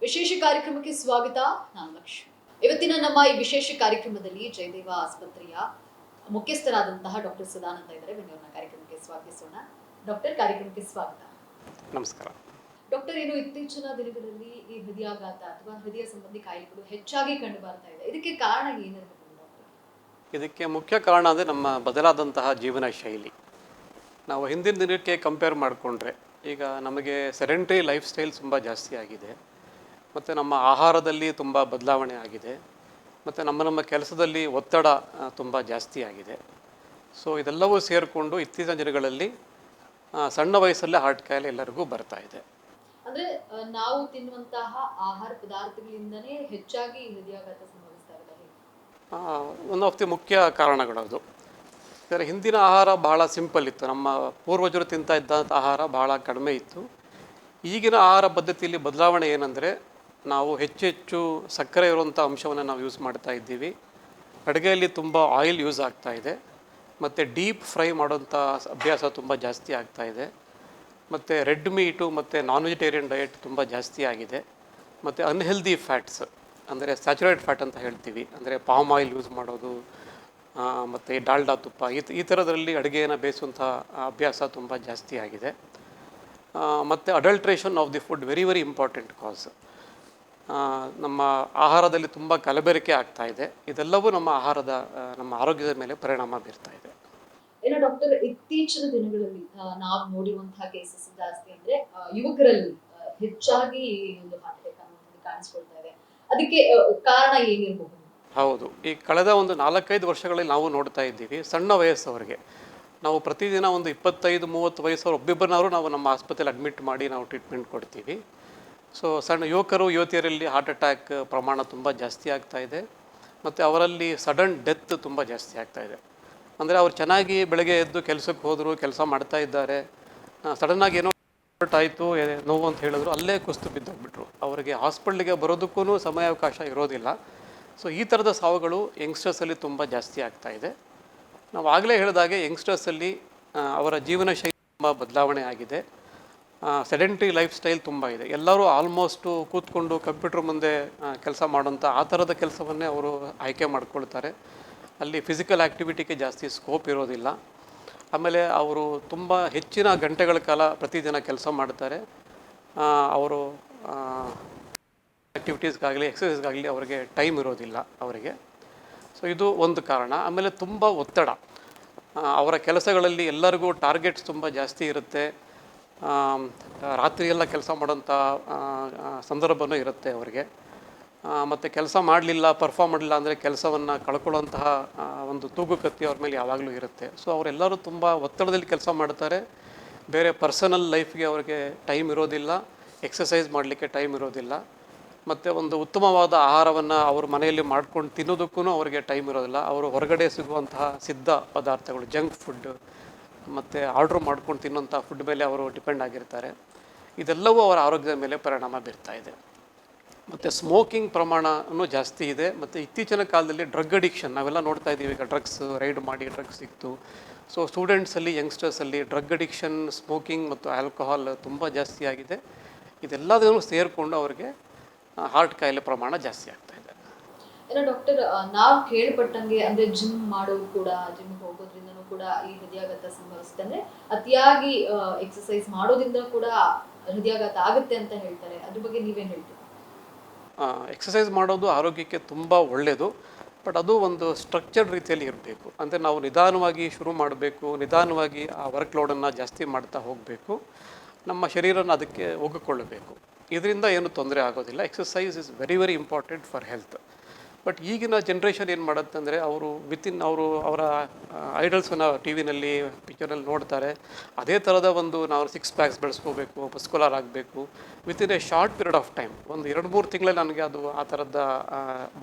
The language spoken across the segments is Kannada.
ವಿಶೇಷ ಕಾರ್ಯಕ್ರಮಕ್ಕೆ ಸ್ವಾಗತ. ನಾನು ಲಕ್ಷ್ಮಿ. ಇವತ್ತಿನ ನಮ್ಮ ಈ ವಿಶೇಷ ಕಾರ್ಯಕ್ರಮದಲ್ಲಿ ಜಯದೇವ ಆಸ್ಪತ್ರೆಯ ಮುಖ್ಯಸ್ಥರಾದಂತಹ ಡಾಕ್ಟರ್ ಸದಾನಂದ ಇದ್ದಾರೆ. ಬನ್ನಿ ಕಾರ್ಯಕ್ರಮಕ್ಕೆ ಸ್ವಾಗತಿಸೋಣ. ಡಾಕ್ಟರ್, ಕಾರ್ಯಕ್ರಮಕ್ಕೆ ಸ್ವಾಗತ. ನಮಸ್ಕಾರ. ಡಾಕ್ಟರ್, ಏನು ಇತ್ತೀಚಿನ ದಿನಗಳಲ್ಲಿ ಈ ಹೃದಯಾಘಾತ ಅಥವಾ ಹೃದಯ ಸಂಬಂಧಿ ಕಾಯಿಲೆಗಳು ಹೆಚ್ಚಾಗಿ ಕಂಡು ಬರ್ತಾ ಇದೆ. ಇದಕ್ಕೆ ಕಾರಣ ಏನಿರಬಹುದು ಡಾಕ್ಟರ್? ಇದಕ್ಕೆ ಮುಖ್ಯ ಕಾರಣ ಅಂದರೆ ನಮ್ಮ ಬದಲಾದಂತಹ ಜೀವನ ಶೈಲಿ. ನಾವು ಹಿಂದಿನ ದಿನಕ್ಕೆ ಕಂಪೇರ್ ಮಾಡಿಕೊಂಡ್ರೆ ಈಗ ನಮಗೆ ಸೆಡೆಂಟರಿ ಲೈಫ್ ಸ್ಟೈಲ್ ತುಂಬ ಜಾಸ್ತಿ ಆಗಿದೆ, ಮತ್ತು ನಮ್ಮ ಆಹಾರದಲ್ಲಿ ತುಂಬ ಬದಲಾವಣೆ ಆಗಿದೆ, ಮತ್ತು ನಮ್ಮ ಕೆಲಸದಲ್ಲಿ ಒತ್ತಡ ತುಂಬ ಜಾಸ್ತಿ ಆಗಿದೆ. ಸೊ ಇದೆಲ್ಲವೂ ಸೇರಿಕೊಂಡು ಇತ್ತೀಚಿನ ದಿನಗಳಲ್ಲಿ ಸಣ್ಣ ವಯಸ್ಸಲ್ಲೇ ಹಾರ್ಟ್ ಕಾಯಿಲೆ ಎಲ್ಲರಿಗೂ ಬರ್ತಾ ಇದೆ. ಅಂದರೆ ನಾವು ತಿನ್ನುವಂತಹ ಆಹಾರ ಪದಾರ್ಥಗಳಿಂದನೇ ಹೆಚ್ಚಾಗಿ ಹೃದಯಾಘಾತ ಸಂಭವಿಸ್ತಾ ಇದೆ. ಒನ್ ಆಫ್ ದಿ ಮುಖ್ಯ ಕಾರಣಗಳದು. ಅಂದರೆ ಹಿಂದಿನ ಆಹಾರ ಬಹಳ ಸಿಂಪಲ್ ಇತ್ತು. ನಮ್ಮ ಪೂರ್ವಜರು ತಿಂತಾ ಇದ್ದಂಥ ಆಹಾರ ಬಹಳ ಕಡಿಮೆ ಇತ್ತು. ಈಗಿನ ಆಹಾರ ಪದ್ಧತಿಯಲ್ಲಿ ಬದಲಾವಣೆ ಏನಂದರೆ, ನಾವು ಹೆಚ್ಚು ಸಕ್ಕರೆ ಇರುವಂಥ ಅಂಶವನ್ನು ನಾವು ಯೂಸ್ ಮಾಡ್ತಾ ಇದ್ದೀವಿ. ಅಡುಗೆಯಲ್ಲಿ ತುಂಬ ಆಯಿಲ್ ಯೂಸ್ ಆಗ್ತಾ ಇದೆ, ಮತ್ತು ಡೀಪ್ ಫ್ರೈ ಮಾಡೋಂಥ ಅಭ್ಯಾಸ ತುಂಬ ಜಾಸ್ತಿ ಆಗ್ತಾ ಇದೆ, ಮತ್ತು ರೆಡ್ ಮೀಟು ಮತ್ತು ನಾನ್ ವೆಜಿಟೇರಿಯನ್ ಡಯಟ್ ತುಂಬ ಜಾಸ್ತಿ ಆಗಿದೆ, ಮತ್ತು ಅನ್ಹೆಲ್ದಿ ಫ್ಯಾಟ್ಸ್ ಅಂದರೆ ಸ್ಯಾಚುರೇಟ್ ಫ್ಯಾಟ್ ಅಂತ ಹೇಳ್ತೀವಿ, ಅಂದರೆ ಪಾಮ್ ಆಯಿಲ್ ಯೂಸ್ ಮಾಡೋದು ಮತ್ತು ಡಾಲ್ಡಾ ತುಪ್ಪ ಈ ಥರದ್ರಲ್ಲಿ ಅಡುಗೆಯನ್ನು ಬೇಯಿಸುವಂಥ ಅಭ್ಯಾಸ ತುಂಬ ಜಾಸ್ತಿ ಆಗಿದೆ. ಮತ್ತು adulteration of the food very important ಕಾಸ್. ನಮ್ಮ ಆಹಾರದಲ್ಲಿ ತುಂಬ ಕಲಬೆರಕೆ ಆಗ್ತಾ ಇದೆ. ಇದೆಲ್ಲವೂ ನಮ್ಮ ಆರೋಗ್ಯದ ಮೇಲೆ ಪರಿಣಾಮ ಬೀರ್ತಾ ಇದೆ. ಏನೋ ಡಾಕ್ಟರ್, ಇತ್ತೀಚಿನ ದಿನಗಳಲ್ಲಿ ನಾವು ನೋಡಿರುವಂತಹ ಕೇಸಸ್ ಜಾಸ್ತಿ ಅಂದರೆ ಯುವಕರಲ್ಲಿ ಹೆಚ್ಚಾಗಿ ಒಂದು ಹಾರ್ಟ್ ಅಟ್ಯಾಕ್ ಅನ್ನೋದು ಕಾಣಿಸ್ಕೊಳ್ತಾ ಇದೆ. ಅದಕ್ಕೆ ಕಾರಣ ಏನಿರಬಹುದು? ಹೌದು, ಈ ಕಳೆದ ಒಂದು 4-5 ವರ್ಷಗಳಲ್ಲಿ ನಾವು ನೋಡ್ತಾ ಇದ್ದೀವಿ, ಸಣ್ಣ ವಯಸ್ಸವರಿಗೆ ನಾವು ಪ್ರತಿದಿನ ಒಂದು 25-30 ವಯಸ್ಸವರು ಒಬ್ಬಿಬ್ಬರನ್ನಾದರೂ ನಾವು ನಮ್ಮ ಆಸ್ಪತ್ರೆಯಲ್ಲಿ ಅಡ್ಮಿಟ್ ಮಾಡಿ ನಾವು ಟ್ರೀಟ್ಮೆಂಟ್ ಕೊಡ್ತೀವಿ. ಸೊ ಸಣ್ಣ ಯುವತಿಯರಲ್ಲಿ ಹಾರ್ಟ್ ಅಟ್ಯಾಕ್ ಪ್ರಮಾಣ ತುಂಬ ಜಾಸ್ತಿ ಆಗ್ತಾ ಇದೆ, ಮತ್ತು ಅವರಲ್ಲಿ ಸಡನ್ ಡೆತ್ ತುಂಬ ಜಾಸ್ತಿ ಆಗ್ತಾ ಇದೆ. ಅಂದರೆ ಅವ್ರು ಚೆನ್ನಾಗಿ ಬೆಳಗ್ಗೆ ಎದ್ದು ಕೆಲಸಕ್ಕೆ ಹೋದರು, ಕೆಲಸ ಮಾಡ್ತಾ ಇದ್ದಾರೆ, ಸಡನ್ನಾಗಿ ಏನೋ ಆಯಿತು, ನೋವು ಅಂತ ಹೇಳಿದ್ರು, ಅಲ್ಲೇ ಕುಸ್ತು ಬಿದ್ದೋಗ್ಬಿಟ್ರು. ಅವರಿಗೆ ಹಾಸ್ಪಿಟ್ಲಿಗೆ ಬರೋದಕ್ಕೂ ಸಮಯಾವಕಾಶ ಇರೋದಿಲ್ಲ. ಸೊ ಈ ಥರದ ಸಾವುಗಳು ಯಂಗ್ಸ್ಟರ್ಸಲ್ಲಿ ತುಂಬ ಜಾಸ್ತಿ ಆಗ್ತಾ ಇದೆ. ನಾವು ಆಗಲೇ ಹೇಳಿದಾಗೆ ಯಂಗ್ಸ್ಟರ್ಸಲ್ಲಿ ಅವರ ಜೀವನ ಶೈಲಿ ತುಂಬ ಬದಲಾವಣೆ ಆಗಿದೆ. ಸೆಡೆಂಟ್ರಿ ಲೈಫ್ ಸ್ಟೈಲ್ ತುಂಬ ಇದೆ. ಎಲ್ಲರೂ ಆಲ್ಮೋಸ್ಟು ಕೂತ್ಕೊಂಡು ಕಂಪ್ಯೂಟರ್ ಮುಂದೆ ಕೆಲಸ ಮಾಡೋಂಥ ಆ ಥರದ ಕೆಲಸವನ್ನೇ ಅವರು ಆಯ್ಕೆ ಮಾಡ್ಕೊಳ್ತಾರೆ. ಅಲ್ಲಿ ಫಿಸಿಕಲ್ ಆ್ಯಕ್ಟಿವಿಟಿಗೆ ಜಾಸ್ತಿ ಸ್ಕೋಪ್ ಇರೋದಿಲ್ಲ. ಆಮೇಲೆ ಅವರು ತುಂಬ ಹೆಚ್ಚಿನ ಗಂಟೆಗಳ ಕಾಲ ಪ್ರತಿದಿನ ಕೆಲಸ ಮಾಡ್ತಾರೆ. ಅವರು ಆ್ಯಕ್ಟಿವಿಟೀಸ್ಗಾಗಲಿ ಎಕ್ಸಸೈಸ್ಗಾಗಲಿ ಅವರಿಗೆ ಟೈಮ್ ಇರೋದಿಲ್ಲ ಅವರಿಗೆ. ಸೊ ಇದು ಒಂದು ಕಾರಣ. ಆಮೇಲೆ ತುಂಬ ಒತ್ತಡ, ಅವರ ಕೆಲಸಗಳಲ್ಲಿ ಎಲ್ಲರಿಗೂ ಟಾರ್ಗೆಟ್ಸ್ ತುಂಬ ಜಾಸ್ತಿ ಇರುತ್ತೆ. ರಾತ್ರಿಯೆಲ್ಲ ಕೆಲಸ ಮಾಡೋಂಥ ಸಂದರ್ಭವೂ ಇರುತ್ತೆ ಅವರಿಗೆ. ಮತ್ತು ಕೆಲಸ ಮಾಡಲಿಲ್ಲ, ಪರ್ಫಾರ್ಮ್ ಮಾಡಲಿಲ್ಲ ಅಂದರೆ ಕೆಲಸವನ್ನು ಕಳ್ಕೊಳ್ಳೋಂತಹ ಒಂದು ತೂಗುಕತ್ತಿ ಅವ್ರ ಮೇಲೆ ಯಾವಾಗಲೂ ಇರುತ್ತೆ. ಸೊ ಅವರೆಲ್ಲರೂ ತುಂಬ ಒತ್ತಡದಲ್ಲಿ ಕೆಲಸ ಮಾಡ್ತಾರೆ. ಬೇರೆ ಪರ್ಸನಲ್ ಲೈಫ್ಗೆ ಅವ್ರಿಗೆ ಟೈಮ್ ಇರೋದಿಲ್ಲ, ಎಕ್ಸಸೈಸ್ ಮಾಡಲಿಕ್ಕೆ ಟೈಮ್ ಇರೋದಿಲ್ಲ, ಮತ್ತು ಒಂದು ಉತ್ತಮವಾದ ಆಹಾರವನ್ನು ಅವ್ರ ಮನೆಯಲ್ಲಿ ಮಾಡ್ಕೊಂಡು ತಿನ್ನೋದಕ್ಕೂ ಅವರಿಗೆ ಟೈಮ್ ಇರೋದಿಲ್ಲ. ಅವರು ಹೊರಗಡೆ ಸಿಗುವಂತಹ ಸಿದ್ಧ ಪದಾರ್ಥಗಳು, ಜಂಕ್ ಫುಡ್ ಮತ್ತು ಆರ್ಡ್ರ್ ಮಾಡ್ಕೊಂಡು ತಿನ್ನೋಂಥ ಫುಡ್ ಮೇಲೆ ಅವರು ಡಿಪೆಂಡ್ ಆಗಿರ್ತಾರೆ. ಇದೆಲ್ಲವೂ ಅವರ ಆರೋಗ್ಯದ ಮೇಲೆ ಪರಿಣಾಮ ಬೀರ್ತಾ ಇದೆ. ಮತ್ತು ಸ್ಮೋಕಿಂಗ್ ಪ್ರಮಾಣವೂ ಜಾಸ್ತಿ ಇದೆ. ಮತ್ತು ಇತ್ತೀಚಿನ ಕಾಲದಲ್ಲಿ ಡ್ರಗ್ ಅಡಿಕ್ಷನ್ ನಾವೆಲ್ಲ ನೋಡ್ತಾ ಇದ್ದೀವಿ. ಈಗ ಡ್ರಗ್ಸ್ ರೈಡ್ ಮಾಡಿ ಡ್ರಗ್ಸ್ ಸಿಕ್ತು. ಸೊ ಸ್ಟೂಡೆಂಟ್ಸಲ್ಲಿ, ಯಂಗ್ಸ್ಟರ್ಸಲ್ಲಿ ಡ್ರಗ್ ಅಡಿಕ್ಷನ್, ಸ್ಮೋಕಿಂಗ್ ಮತ್ತು ಆಲ್ಕೋಹಾಲ್ ತುಂಬ ಜಾಸ್ತಿ ಆಗಿದೆ. ಇದೆಲ್ಲದನ್ನು ಸೇರಿಕೊಂಡು ಅವರಿಗೆ ಹಾರ್ಟ್ ಕಾಯಿಲೆ ಪ್ರಮಾಣ ಜಾಸ್ತಿ ಆಗ್ತಾ ಇದೆ. ಏನೋ ಡಾಕ್ಟರ್, ನಾವು ಕೇಳ್ಪಟ್ಟಂಗೆ ಅಂದರೆ ಜಿಮ್ ಮಾಡೋರು ಕೂಡ, ಜಿಮ್ಗೆ ಹೋಗೋದ್ರಿಂದನೂ ಕೂಡ ಈ ಹೃದಯಾಘಾತ ಸಂಭವಿಸುತ್ತೆ. ಅಂದರೆ ಅತಿಯಾಗಿ ಎಕ್ಸಸೈಸ್ ಮಾಡೋದ್ರಿಂದ ಕೂಡ ಹೃದಯಾಘಾತ ಆಗುತ್ತೆ ಅಂತ ಹೇಳ್ತಾರೆ. ಅದ್ರ ಬಗ್ಗೆ ನೀವೇನು ಹೇಳ್ತೀರಿ? ಎಕ್ಸಸೈಸ್ ಮಾಡೋದು ಆರೋಗ್ಯಕ್ಕೆ ತುಂಬ ಒಳ್ಳೆಯದು, ಬಟ್ ಅದು ಒಂದು ಸ್ಟ್ರಕ್ಚರ್ಡ್ ರೀತಿಯಲ್ಲಿ ಇರಬೇಕು. ಅಂದರೆ ನಾವು ನಿಧಾನವಾಗಿ ಶುರು ಮಾಡಬೇಕು, ನಿಧಾನವಾಗಿ ಆ ವರ್ಕ್ ಲೋಡನ್ನು ಜಾಸ್ತಿ ಮಾಡ್ತಾ ಹೋಗಬೇಕು, ನಮ್ಮ ಶರೀರನ ಅದಕ್ಕೆ ಒಗ್ಗಿಕೊಳ್ಳಬೇಕು. ಇದರಿಂದ ಏನು ತೊಂದರೆ ಆಗೋದಿಲ್ಲ. Exercise is very important for health. But ಈಗಿನ ಜನ್ರೇಷನ್ ಏನು ಮಾಡುತ್ತೆ ಅಂದರೆ, ಅವರ ಐಡಲ್ಸನ್ನು ಟಿ ವಿನಲ್ಲಿ, ಪಿಕ್ಚರಲ್ಲಿ ನೋಡ್ತಾರೆ. ಅದೇ ಥರದ ನಾವು 6 ಪ್ಯಾಕ್ಸ್ ಬೆಳೆಸ್ಕೋಬೇಕು, ಮಸ್ಕುಲರ್ ಆಗಬೇಕು within A short period of time. ಒಂದು 2-3 ತಿಂಗಳಲ್ಲಿ ನನಗೆ ಅದು ಆ ಥರದ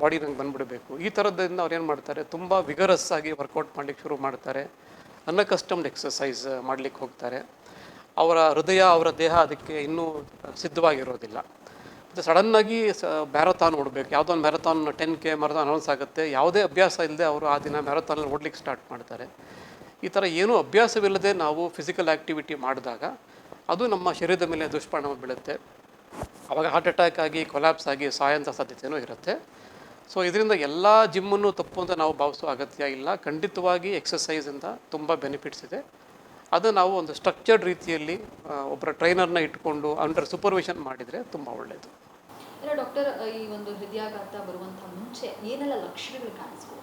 ಬಾಡಿ ನಂಗೆ ಬಂದುಬಿಡಬೇಕು. ಈ ಥರದಿಂದ ಅವ್ರು ಏನು ಮಾಡ್ತಾರೆ, ತುಂಬ ವಿಗರಸ್ ಆಗಿ ವರ್ಕೌಟ್ ಮಾಡಲಿಕ್ಕೆ ಶುರು ಮಾಡ್ತಾರೆ. ಅನ್ಕಸ್ಟಮ್ಡ್ ಎಕ್ಸಸೈಸ್ ಮಾಡಲಿಕ್ಕೆ ಹೋಗ್ತಾರೆ. ಅವರ ಹೃದಯ, ಅವರ ದೇಹ ಅದಕ್ಕೆ ಇನ್ನೂ ಸಿದ್ಧವಾಗಿರೋದಿಲ್ಲ. ಮತ್ತು ಸಡನ್ನಾಗಿ ಮ್ಯಾರಥಾನ್ ಓಡಬೇಕು, ಯಾವುದೋ ಒಂದು ಮ್ಯಾರಥಾನ್ 10K ಮ್ಯಾರಥಾನ್ ಅನೌನ್ಸ್ ಆಗುತ್ತೆ, ಯಾವುದೇ ಅಭ್ಯಾಸ ಇಲ್ಲದೆ ಅವರು ಆ ದಿನ ಮ್ಯಾರಥಾನಲ್ಲಿ ಓಡಲಿಕ್ಕೆ ಸ್ಟಾರ್ಟ್ ಮಾಡ್ತಾರೆ. ಈ ಥರ ಏನೂ ಅಭ್ಯಾಸವಿಲ್ಲದೆ ನಾವು ಫಿಸಿಕಲ್ ಆ್ಯಕ್ಟಿವಿಟಿ ಮಾಡಿದಾಗ ಅದು ನಮ್ಮ ಶರೀರದ ಮೇಲೆ ದುಷ್ಪರಿಣಾಮ ಬೀಳುತ್ತೆ. ಆವಾಗ ಹಾರ್ಟ್ ಅಟ್ಯಾಕ್ ಆಗಿ ಕೊಲ್ಯಾಪ್ಸ್ ಆಗಿ ಸಾಯೋಂಥ ಸಾಧ್ಯತೆಯೂ ಇರುತ್ತೆ. ಸೊ ಇದರಿಂದ ಎಲ್ಲ ಜಿಮ್ಮನ್ನು ತಪ್ಪು ಅಂತ ನಾವು ಭಾವಿಸೋ ಅಗತ್ಯ ಇಲ್ಲ. ಖಂಡಿತವಾಗಿ ಎಕ್ಸಸೈಸಿಂದ ತುಂಬ ಬೆನಿಫಿಟ್ಸ್ ಇದೆ. ಅದು ನಾವು ಒಂದು ಸ್ಟ್ರಕ್ಚರ್ಡ್ ರೀತಿಯಲ್ಲಿ ಒಬ್ಬರ ಟ್ರೈನರ್ನ ಇಟ್ಕೊಂಡು ಅಂಡರ್ ಸೂಪರ್ವಿಷನ್ ಮಾಡಿದರೆ ತುಂಬ ಒಳ್ಳೆಯದು. ಇಲ್ಲ ಡಾಕ್ಟರ್, ಈ ಒಂದು ಹೃದಯಾಘಾತ ಬರುವಂಥ ಮುಂಚೆ ಏನೆಲ್ಲ ಲಕ್ಷಣಗಳು ಕಾಣಿಸ್ಕೊಳ್ತವೆ?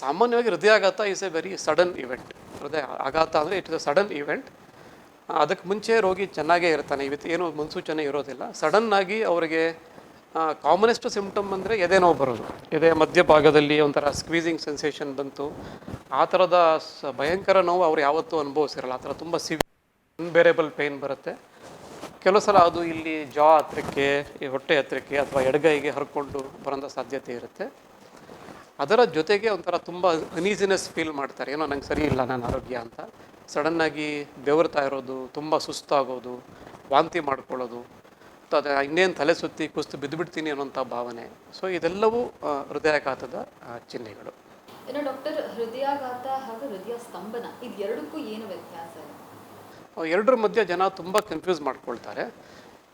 ಸಾಮಾನ್ಯವಾಗಿ ಹೃದಯಾಘಾತ is A very sudden event. ಹೃದಯ ಆಘಾತ ಅಂದರೆ it is a sudden event. ಅದಕ್ಕೆ ಮುಂಚೆ ರೋಗಿ ಚೆನ್ನಾಗೇ ಇರ್ತಾನೆ, ಇವತ್ತು ಏನು ಮುನ್ಸೂಚನೆ ಇರೋದಿಲ್ಲ. ಸಡನ್ನಾಗಿ ಅವರಿಗೆ ಕಾಮನೆಸ್ಟ್ ಸಿಂಪ್ಟಮ್ ಅಂದರೆ ಎದೆ ನೋವು ಬರೋದು. ಎದೆ ಮಧ್ಯಭಾಗದಲ್ಲಿ ಒಂಥರ ಸ್ಕ್ವೀಸಿಂಗ್ ಸೆನ್ಸೇಷನ್ ಬಂತು, ಆ ಥರದ ಭಯಂಕರ ನೋವು ಅವ್ರು ಯಾವತ್ತೂ ಅನುಭವಿಸಿರಲ್ಲ. ಆ ಥರ ತುಂಬ ಅನ್ಬೇರೇಬಲ್ ಪೇಯ್ನ್ ಬರುತ್ತೆ. ಕೆಲವು ಸಲ ಅದು ಇಲ್ಲಿ ಜಾ ಹತ್ರಕ್ಕೆ, ಈ ಹೊಟ್ಟೆ ಹತ್ರಕ್ಕೆ ಅಥವಾ ಎಡಗೈಗೆ ಹರ್ಕೊಂಡು ಬರೋಂಥ ಸಾಧ್ಯತೆ ಇರುತ್ತೆ. ಅದರ ಜೊತೆಗೆ ಒಂಥರ ತುಂಬ ಅನೀಸಿನೆಸ್ ಫೀಲ್ ಮಾಡ್ತಾರೆ, ಏನೋ ನಂಗೆ ಸರಿ ಇಲ್ಲ ನನ್ನ ಆರೋಗ್ಯ ಅಂತ. ಸಡನ್ನಾಗಿ ಬೆವರ್ತಾ ಇರೋದು, ತುಂಬ ಸುಸ್ತಾಗೋದು, ವಾಂತಿ ಮಾಡ್ಕೊಳ್ಳೋದು, ಅದು ಇನ್ನೇನು ತಲೆ ಸುತ್ತಿ ಕುಸ್ತು ಬಿದ್ದುಬಿಡ್ತೀನಿ ಅನ್ನೋಂಥ ಭಾವನೆ. ಸೊ ಇದೆಲ್ಲವೂ ಹೃದಯಾಘಾತದ ಚಿಹ್ನೆಗಳು. ಇನ್ನು ಡಾಕ್ಟರ್, ಹೃದಯಾಘಾತ ಹಾಗೂ ಹೃದಯ ಸ್ತಂಭನ ಇದೆರಡಕ್ಕೂ ಏನು ವ್ಯತ್ಯಾಸ ಇದೆ? ಎರಡರ ಮಧ್ಯೆ ಜನ ತುಂಬ ಕನ್ಫ್ಯೂಸ್ ಮಾಡ್ಕೊಳ್ತಾರೆ.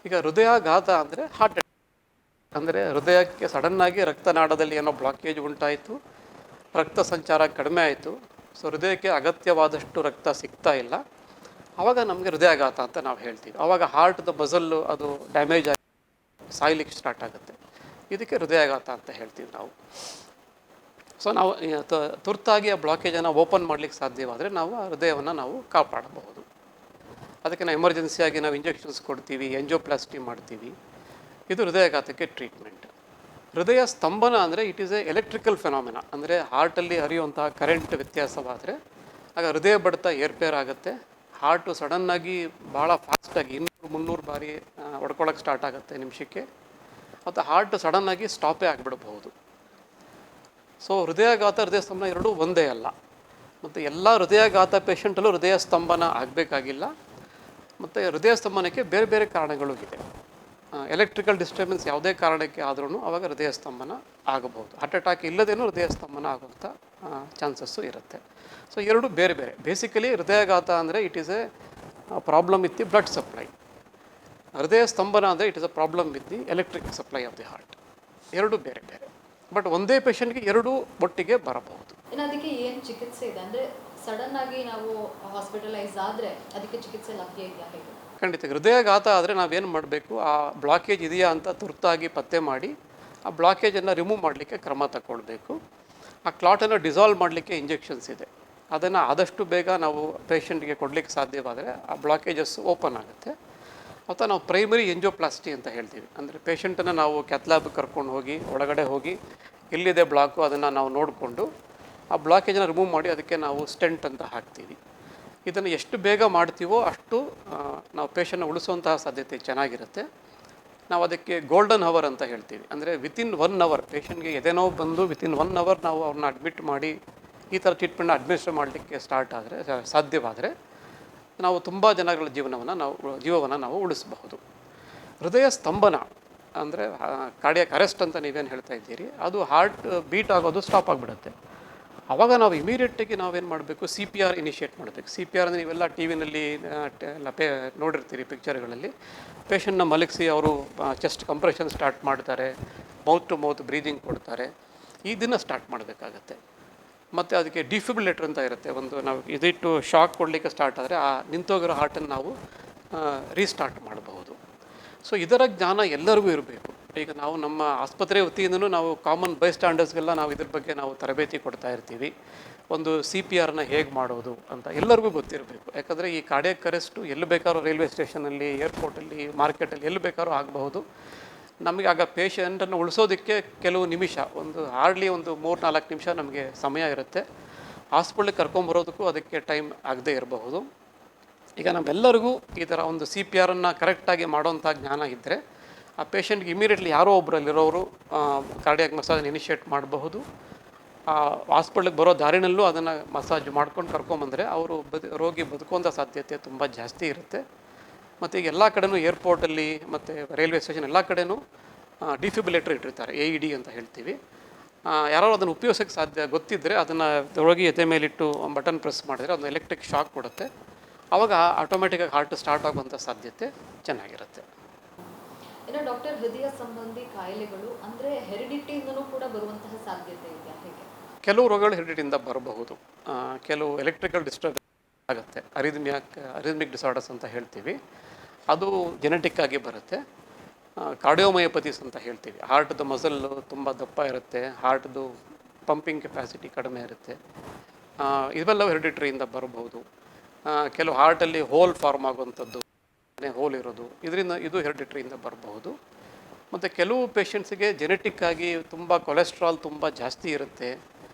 ಈಗ ಹೃದಯಾಘಾತ ಅಂದರೆ ಹಾರ್ಟ್ ಅಟ್ಯಾಕ್ ಅಂದರೆ ಹೃದಯಕ್ಕೆ ಸಡನ್ನಾಗಿ ರಕ್ತನಾಳದಲ್ಲಿ ಏನೋ ಬ್ಲಾಕೇಜ್ ಉಂಟಾಯಿತು, ರಕ್ತ ಸಂಚಾರ ಕಡಿಮೆ ಆಯಿತು, ಸೊ ಹೃದಯಕ್ಕೆ ಅಗತ್ಯವಾದಷ್ಟು ರಕ್ತ ಸಿಗ್ತಾ ಇಲ್ಲ, ಆವಾಗ ನಮಗೆ ಹೃದಯಾಘಾತ ಅಂತ ನಾವು ಹೇಳ್ತೀವಿ. ಆವಾಗ ಹಾರ್ಟ್ದ ಮಸಲ್ಲು ಅದು ಡ್ಯಾಮೇಜ್ ಆಗಿ ಸಾಯ್ಲಿಕ್ಕೆ ಸ್ಟಾರ್ಟ್ ಆಗುತ್ತೆ. ಇದಕ್ಕೆ ಹೃದಯಾಘಾತ ಅಂತ ಹೇಳ್ತೀವಿ ನಾವು. ಸೊ ನಾವು ತುರ್ತಾಗಿ ಆ ಬ್ಲಾಕೇಜನ್ನು ಓಪನ್ ಮಾಡಲಿಕ್ಕೆ ಸಾಧ್ಯವಾದರೆ ನಾವು ಆ ಹೃದಯವನ್ನು ನಾವು ಕಾಪಾಡಬಹುದು. ಅದಕ್ಕೆ ನಾವು ಎಮರ್ಜೆನ್ಸಿಯಾಗಿ ನಾವು ಇಂಜೆಕ್ಷನ್ಸ್ ಕೊಡ್ತೀವಿ, ಎಂಜಿಯೋಪ್ಲಾಸ್ಟಿ ಮಾಡ್ತೀವಿ. ಇದು ಹೃದಯಾಘಾತಕ್ಕೆ ಟ್ರೀಟ್ಮೆಂಟ್. ಹೃದಯ ಸ್ತಂಭನ ಅಂದರೆ ಇಟ್ ಈಸ್ ಎ ಎಲೆಕ್ಟ್ರಿಕಲ್ ಫೆನಾಮಿನ. ಅಂದರೆ ಹಾರ್ಟಲ್ಲಿ ಹರಿಯುವಂತಹ ಕರೆಂಟ್ ವ್ಯತ್ಯಾಸವಾದರೆ ಆಗ ಹೃದಯ ಬಡಿತ ಏರ್ಪೇರ್ ಆಗುತ್ತೆ. ಹಾರ್ಟು ಸಡನ್ನಾಗಿ ಭಾಳ ಫಾಸ್ಟಾಗಿ 200-300 ಬಾರಿ ಹೊಡ್ಕೊಳ್ಳೋಕೆ ಸ್ಟಾರ್ಟ್ ಆಗುತ್ತೆ ನಿಮಿಷಕ್ಕೆ, ಮತ್ತು ಹಾರ್ಟ್ ಸಡನ್ನಾಗಿ ಸ್ಟಾಪೇ ಆಗಿಬಿಡಬಹುದು. ಸೊ ಹೃದಯಾಘಾತ, ಹೃದಯ ಸ್ತಂಭನ ಎರಡೂ ಒಂದೇ ಅಲ್ಲ. ಮತ್ತು ಎಲ್ಲ ಹೃದಯಾಘಾತ ಪೇಷಂಟಲ್ಲೂ ಹೃದಯ ಸ್ತಂಭನ ಆಗಬೇಕಾಗಿಲ್ಲ. ಮತ್ತು ಹೃದಯ ಸ್ತಂಭನಕ್ಕೆ ಬೇರೆ ಬೇರೆ ಕಾರಣಗಳು ಇದೆ. ಎಲೆಕ್ಟ್ರಿಕಲ್ ಡಿಸ್ಟರ್ಬೆನ್ಸ್ ಯಾವುದೇ ಕಾರಣಕ್ಕೆ ಆದ್ರೂ ಆವಾಗ ಹೃದಯ ಸ್ತಂಭನ ಆಗಬಹುದು. ಹಾರ್ಟ್ ಅಟ್ಯಾಕ್ ಇಲ್ಲದೇನೂ ಹೃದಯ ಸ್ತಂಭನ ಆಗುವಂಥ ಚಾನ್ಸಸ್ಸು ಇರುತ್ತೆ. ಸೊ ಎರಡು ಬೇರೆ ಬೇರೆ. ಬೇಸಿಕಲಿ ಹೃದಯಾಘಾತ ಅಂದರೆ it is A problem with the blood supply. ಹೃದಯ ಸ್ತಂಭನ ಅಂದರೆ it is a problem with the electric supply of the heart. ಎರಡು ಬೇರೆ ಬೇರೆ, ಬಟ್ ಒಂದೇ ಪೇಷಂಟ್ಗೆ ಎರಡೂ ಒಟ್ಟಿಗೆ ಬರಬಹುದು. ಇನ್ನು ಅದಕ್ಕೆ ಏನು ಚಿಕಿತ್ಸೆ ಇದೆ? ಅಂದರೆ ಸಡನ್ ಆಗಿ ನಾವು ಹಾಸ್ಪಿಟಲೈಸ್ ಆದರೆ ಅದಕ್ಕೆ ಚಿಕಿತ್ಸೆ ಲಭ್ಯ ಇದೆಯಾ ಹೇಗೆ? ಖಂಡಿತ. ಹೃದಯಾಘಾತ ಆದರೆ ನಾವೇನು ಮಾಡಬೇಕು, ಆ ಬ್ಲಾಕೇಜ್ ಇದೆಯಾ ಅಂತ ತುರ್ತಾಗಿ ಪತ್ತೆ ಮಾಡಿ ಆ ಬ್ಲಾಕೇಜನ್ನು ರಿಮೂವ್ ಮಾಡಲಿಕ್ಕೆ ಕ್ರಮ ತಗೊಳ್ಬೇಕು. ಆ ಕ್ಲಾಟನ್ನು ಡಿಸಾಲ್ವ್ ಮಾಡಲಿಕ್ಕೆ ಇಂಜೆಕ್ಷನ್ಸ್ ಇದೆ, ಅದನ್ನು ಆದಷ್ಟು ಬೇಗ ನಾವು ಪೇಷಂಟ್ಗೆ ಕೊಡಲಿಕ್ಕೆ ಸಾಧ್ಯವಾದರೆ ಆ ಬ್ಲಾಕೇಜಸ್ ಓಪನ್ ಆಗುತ್ತೆ. ಅಥವಾ ನಾವು ಪ್ರೈಮರಿ ಎಂಜಿಯೋಪ್ಲಾಸ್ಟಿ ಅಂತ ಹೇಳ್ತೀವಿ. ಅಂದರೆ ಪೇಷಂಟನ್ನು ನಾವು ಕ್ಯಾಥ್ಲ್ಯಾಬ್ಗೆ ಕರ್ಕೊಂಡು ಹೋಗಿ ಒಳಗಡೆ ಹೋಗಿ ಎಲ್ಲಿದೆ ಬ್ಲಾಕು ಅದನ್ನು ನಾವು ನೋಡಿಕೊಂಡು ಆ ಬ್ಲಾಕೇಜನ್ನು ರಿಮೂವ್ ಮಾಡಿ ಅದಕ್ಕೆ ನಾವು ಸ್ಟೆಂಟ್ ಅಂತ ಹಾಕ್ತೀವಿ. ಇದನ್ನು ಎಷ್ಟು ಬೇಗ ಮಾಡ್ತೀವೋ ಅಷ್ಟು ನಾವು ಪೇಷಂಟ್ನ ಉಳಿಸುವಂತಹ ಸಾಧ್ಯತೆ ಚೆನ್ನಾಗಿರುತ್ತೆ. ನಾವು ಅದಕ್ಕೆ ಗೋಲ್ಡನ್ ಅವರ್ ಅಂತ ಹೇಳ್ತೀವಿ. ಅಂದರೆ ವಿತಿನ್ 1 ಅವರ್ ಪೇಷಂಟ್ಗೆ ಎದೆನೋವು ಬಂದು ವಿತಿನ್ 1 ಅವರ್ ನಾವು ಅವ್ರನ್ನ ಅಡ್ಮಿಟ್ ಮಾಡಿ ಈ ಥರ ಟ್ರೀಟ್ಮೆಂಟ್ನ ಅಡ್ಮಿನಿಸ್ಟ್ರ್ ಮಾಡಲಿಕ್ಕೆ ಸಾಧ್ಯವಾದರೆ ನಾವು ತುಂಬ ಜನಗಳ ಜೀವವನ್ನು ನಾವು ಉಳಿಸಬಹುದು. ಹೃದಯ ಸ್ತಂಭನ ಅಂದರೆ ಕಾರ್ಡಿಯಾಕ್ ಅರೆಸ್ಟ್ ಅಂತ ನೀವೇನು ಹೇಳ್ತಾ ಇದ್ದೀರಿ, ಅದು ಹಾರ್ಟ್ ಬೀಟ್ ಆಗೋದು ಸ್ಟಾಪ್ ಆಗಿಬಿಡುತ್ತೆ. ಆವಾಗ ನಾವು ಇಮಿಡಿಯೇಟಾಗಿ ನಾವೇನು ಮಾಡಬೇಕು, CPR ಇನಿಷಿಯೇಟ್ ಮಾಡಬೇಕು. CPR ಅಂದರೆ ನೀವೆಲ್ಲ ಟಿ ವಿನಲ್ಲಿ ಎಲ್ಲ ನೋಡಿರ್ತೀರಿ ಪಿಕ್ಚರ್ಗಳಲ್ಲಿ. ಪೇಷಂಟ್ನ ಮಲಗಿಸಿ ಅವರು ಚೆಸ್ಟ್ ಕಂಪ್ರೆಷನ್ ಸ್ಟಾರ್ಟ್ ಮಾಡ್ತಾರೆ, ಮೌತ್ ಟು ಮೌತ್ ಬ್ರೀದಿಂಗ್ ಕೊಡ್ತಾರೆ. ಇದನ್ನು ಸ್ಟಾರ್ಟ್ ಮಾಡಬೇಕಾಗತ್ತೆ. ಮತ್ತು ಅದಕ್ಕೆ ಡಿಫಿಬ್ರಿಲೇಟರ್ ಅಂತ ಇರುತ್ತೆ. ಒಂದು ನಾವು ಇದಿಟ್ಟು ಶಾಕ್ ಕೊಡಲಿಕ್ಕೆ ಸ್ಟಾರ್ಟ್ ಆದರೆ ಆ ನಿಂತೋಗಿರೋ ಹಾರ್ಟನ್ನು ನಾವು ರೀಸ್ಟಾರ್ಟ್ ಮಾಡಬಹುದು. ಸೊ ಇದರ ಜ್ಞಾನ ಎಲ್ಲರಿಗೂ ಇರಬೇಕು. ಈಗ ನಾವು ನಮ್ಮ ಆಸ್ಪತ್ರೆ ವತಿಯಿಂದನೂ ನಾವು ಕಾಮನ್ ಬೈ ಸ್ಟ್ಯಾಂಡರ್ಸ್ಗೆಲ್ಲ ನಾವು ಇದ್ರ ಬಗ್ಗೆ ನಾವು ತರಬೇತಿ ಕೊಡ್ತಾ ಇರ್ತೀವಿ. ಒಂದು CPRನ ಹೇಗೆ ಮಾಡೋದು ಅಂತ ಎಲ್ಲರಿಗೂ ಗೊತ್ತಿರಬೇಕು. ಯಾಕಂದರೆ ಈ ಕಾರ್ಡಿಯಾಕ್ ಅರೆಸ್ಟು ಎಲ್ಲಿ ಬೇಕಾದ್ರೂ ರೈಲ್ವೆ ಸ್ಟೇಷನಲ್ಲಿ, ಏರ್ಪೋರ್ಟಲ್ಲಿ, ಮಾರ್ಕೆಟಲ್ಲಿ ಎಲ್ಲಿ ಬೇಕಾದ್ರೂ ಆಗಬಹುದು. ನಮಗೆ ಆಗ ಪೇಷಂಟನ್ನು ಉಳಿಸೋದಕ್ಕೆ ಕೆಲವು ನಿಮಿಷ, ಹಾರ್ಡ್ಲಿ ಒಂದು 3-4 ನಿಮಿಷ ನಮಗೆ ಸಮಯ ಇರುತ್ತೆ. ಹಾಸ್ಪಿಟ್ಲಿಗೆ ಕರ್ಕೊಂಬರೋದಕ್ಕೂ ಅದಕ್ಕೆ ಟೈಮ್ ಆಗದೇ ಇರಬಹುದು. ಈಗ ನಮ್ಮೆಲ್ಲರಿಗೂ ಈ ಥರ ಒಂದು CPRನ್ನು ಕರೆಕ್ಟಾಗಿ ಮಾಡೋವಂಥ ಜ್ಞಾನ ಇದ್ದರೆ ಆ ಪೇಷಂಟ್ಗೆ ಇಮಿಡಿಯೇಟ್ಲಿ ಯಾರೋ ಒಬ್ಬರಲ್ಲಿರೋರು ಕಾರ್ಡಿಯಾಕ್ ಮಸಾಜನ್ನು ಇನಿಷಿಯೇಟ್ ಮಾಡಬಹುದು. ಹಾಸ್ಪಿಟ್ಲಿಗೆ ಬರೋ ದಾರಿನಲ್ಲೂ ಅದನ್ನು ಮಸಾಜ್ ಮಾಡ್ಕೊಂಡು ಕರ್ಕೊಂಬಂದರೆ ಅವರು ರೋಗಿ ಬದುಕುವಂಥ ಸಾಧ್ಯತೆ ತುಂಬ ಜಾಸ್ತಿ ಇರುತ್ತೆ. ಮತ್ತು ಈಗ ಎಲ್ಲ ಕಡೆನೂ ಏರ್ಪೋರ್ಟಲ್ಲಿ ಮತ್ತು ರೈಲ್ವೆ ಸ್ಟೇಷನ್ ಎಲ್ಲ ಕಡೆನೂ ಡಿಫಿಬ್ರಿಲೇಟರ್ ಇಟ್ಟಿರ್ತಾರೆ, AED ಅಂತ ಹೇಳ್ತೀವಿ. ಯಾರು ಅದನ್ನು ಉಪಯೋಗಿಸೋಕ್ಕೆ ಗೊತ್ತಿದ್ದರೆ ಅದನ್ನು ರೋಗಿ ಎದೆ ಮೇಲಿಟ್ಟು ಬಟನ್ ಪ್ರೆಸ್ ಮಾಡಿದರೆ ಅದನ್ನು ಎಲೆಕ್ಟ್ರಿಕ್ ಶಾಕ್ ಕೊಡುತ್ತೆ. ಆವಾಗ ಆಟೋಮೆಟಿಕ್ಕಾಗಿ ಹಾರ್ಟ್ ಸ್ಟಾರ್ಟ್ ಆಗುವಂಥ ಸಾಧ್ಯತೆ ಚೆನ್ನಾಗಿರುತ್ತೆ. ಇನ್ನು ಡಾಕ್ಟರ್, ಹೃದಯ ಸಂಬಂಧಿ ಕಾಯಿಲೆಗಳು ಅಂದರೆ ಹೆರಿಡಿಟಿಯಿಂದನೂ ಕೂಡ ಬರುವಂತಹ ಸಾಧ್ಯತೆ ಇದೆಯಾ, ಹೇಗೆ? ಕೆಲವು ರೋಗಗಳು ಹೆರಿಡಿಟಿಯಿಂದ ಬರಬಹುದು. ಕೆಲವು ಎಲೆಕ್ಟ್ರಿಕಲ್ ಡಿಸ್ಟರ್ಬ್ ಆಗುತ್ತೆ, ಅರಿದ್ಮಿಕ್ ಡಿಸಾರ್ಡರ್ಸ್ ಅಂತ ಹೇಳ್ತೀವಿ, ಅದು ಜೆನೆಟಿಕ್ ಆಗಿ ಬರುತ್ತೆ. ಕಾರ್ಡಿಯೋಮಯೋಪತೀಸ್ ಅಂತ ಹೇಳ್ತೀವಿ, ಹಾರ್ಟ್ದು ಮಸಲ್ಲು ತುಂಬ ದಪ್ಪ ಇರುತ್ತೆ, ಹಾರ್ಟ್ದು ಪಂಪಿಂಗ್ ಕೆಪಾಸಿಟಿ ಕಡಿಮೆ ಇರುತ್ತೆ, ಇವೆಲ್ಲವೂ ಹೆರಿಡಿಟ್ರಿಯಿಂದ ಬರಬಹುದು. ಕೆಲವು ಹಾರ್ಟಲ್ಲಿ ಹೋಲ್ ಫಾರ್ಮ್ ಆಗುವಂಥದ್ದು, ಹೋಲ್ ಇರೋದು, ಇದು ಹೆರಿಡಿಟ್ರಿಯಿಂದ ಬರಬಹುದು. ಮತ್ತು ಕೆಲವು ಪೇಷಂಟ್ಸಿಗೆ ಜೆನೆಟಿಕ್ ಆಗಿ ತುಂಬ ಕೊಲೆಸ್ಟ್ರಾಲ್ ತುಂಬ ಜಾಸ್ತಿ ಇರುತ್ತೆ,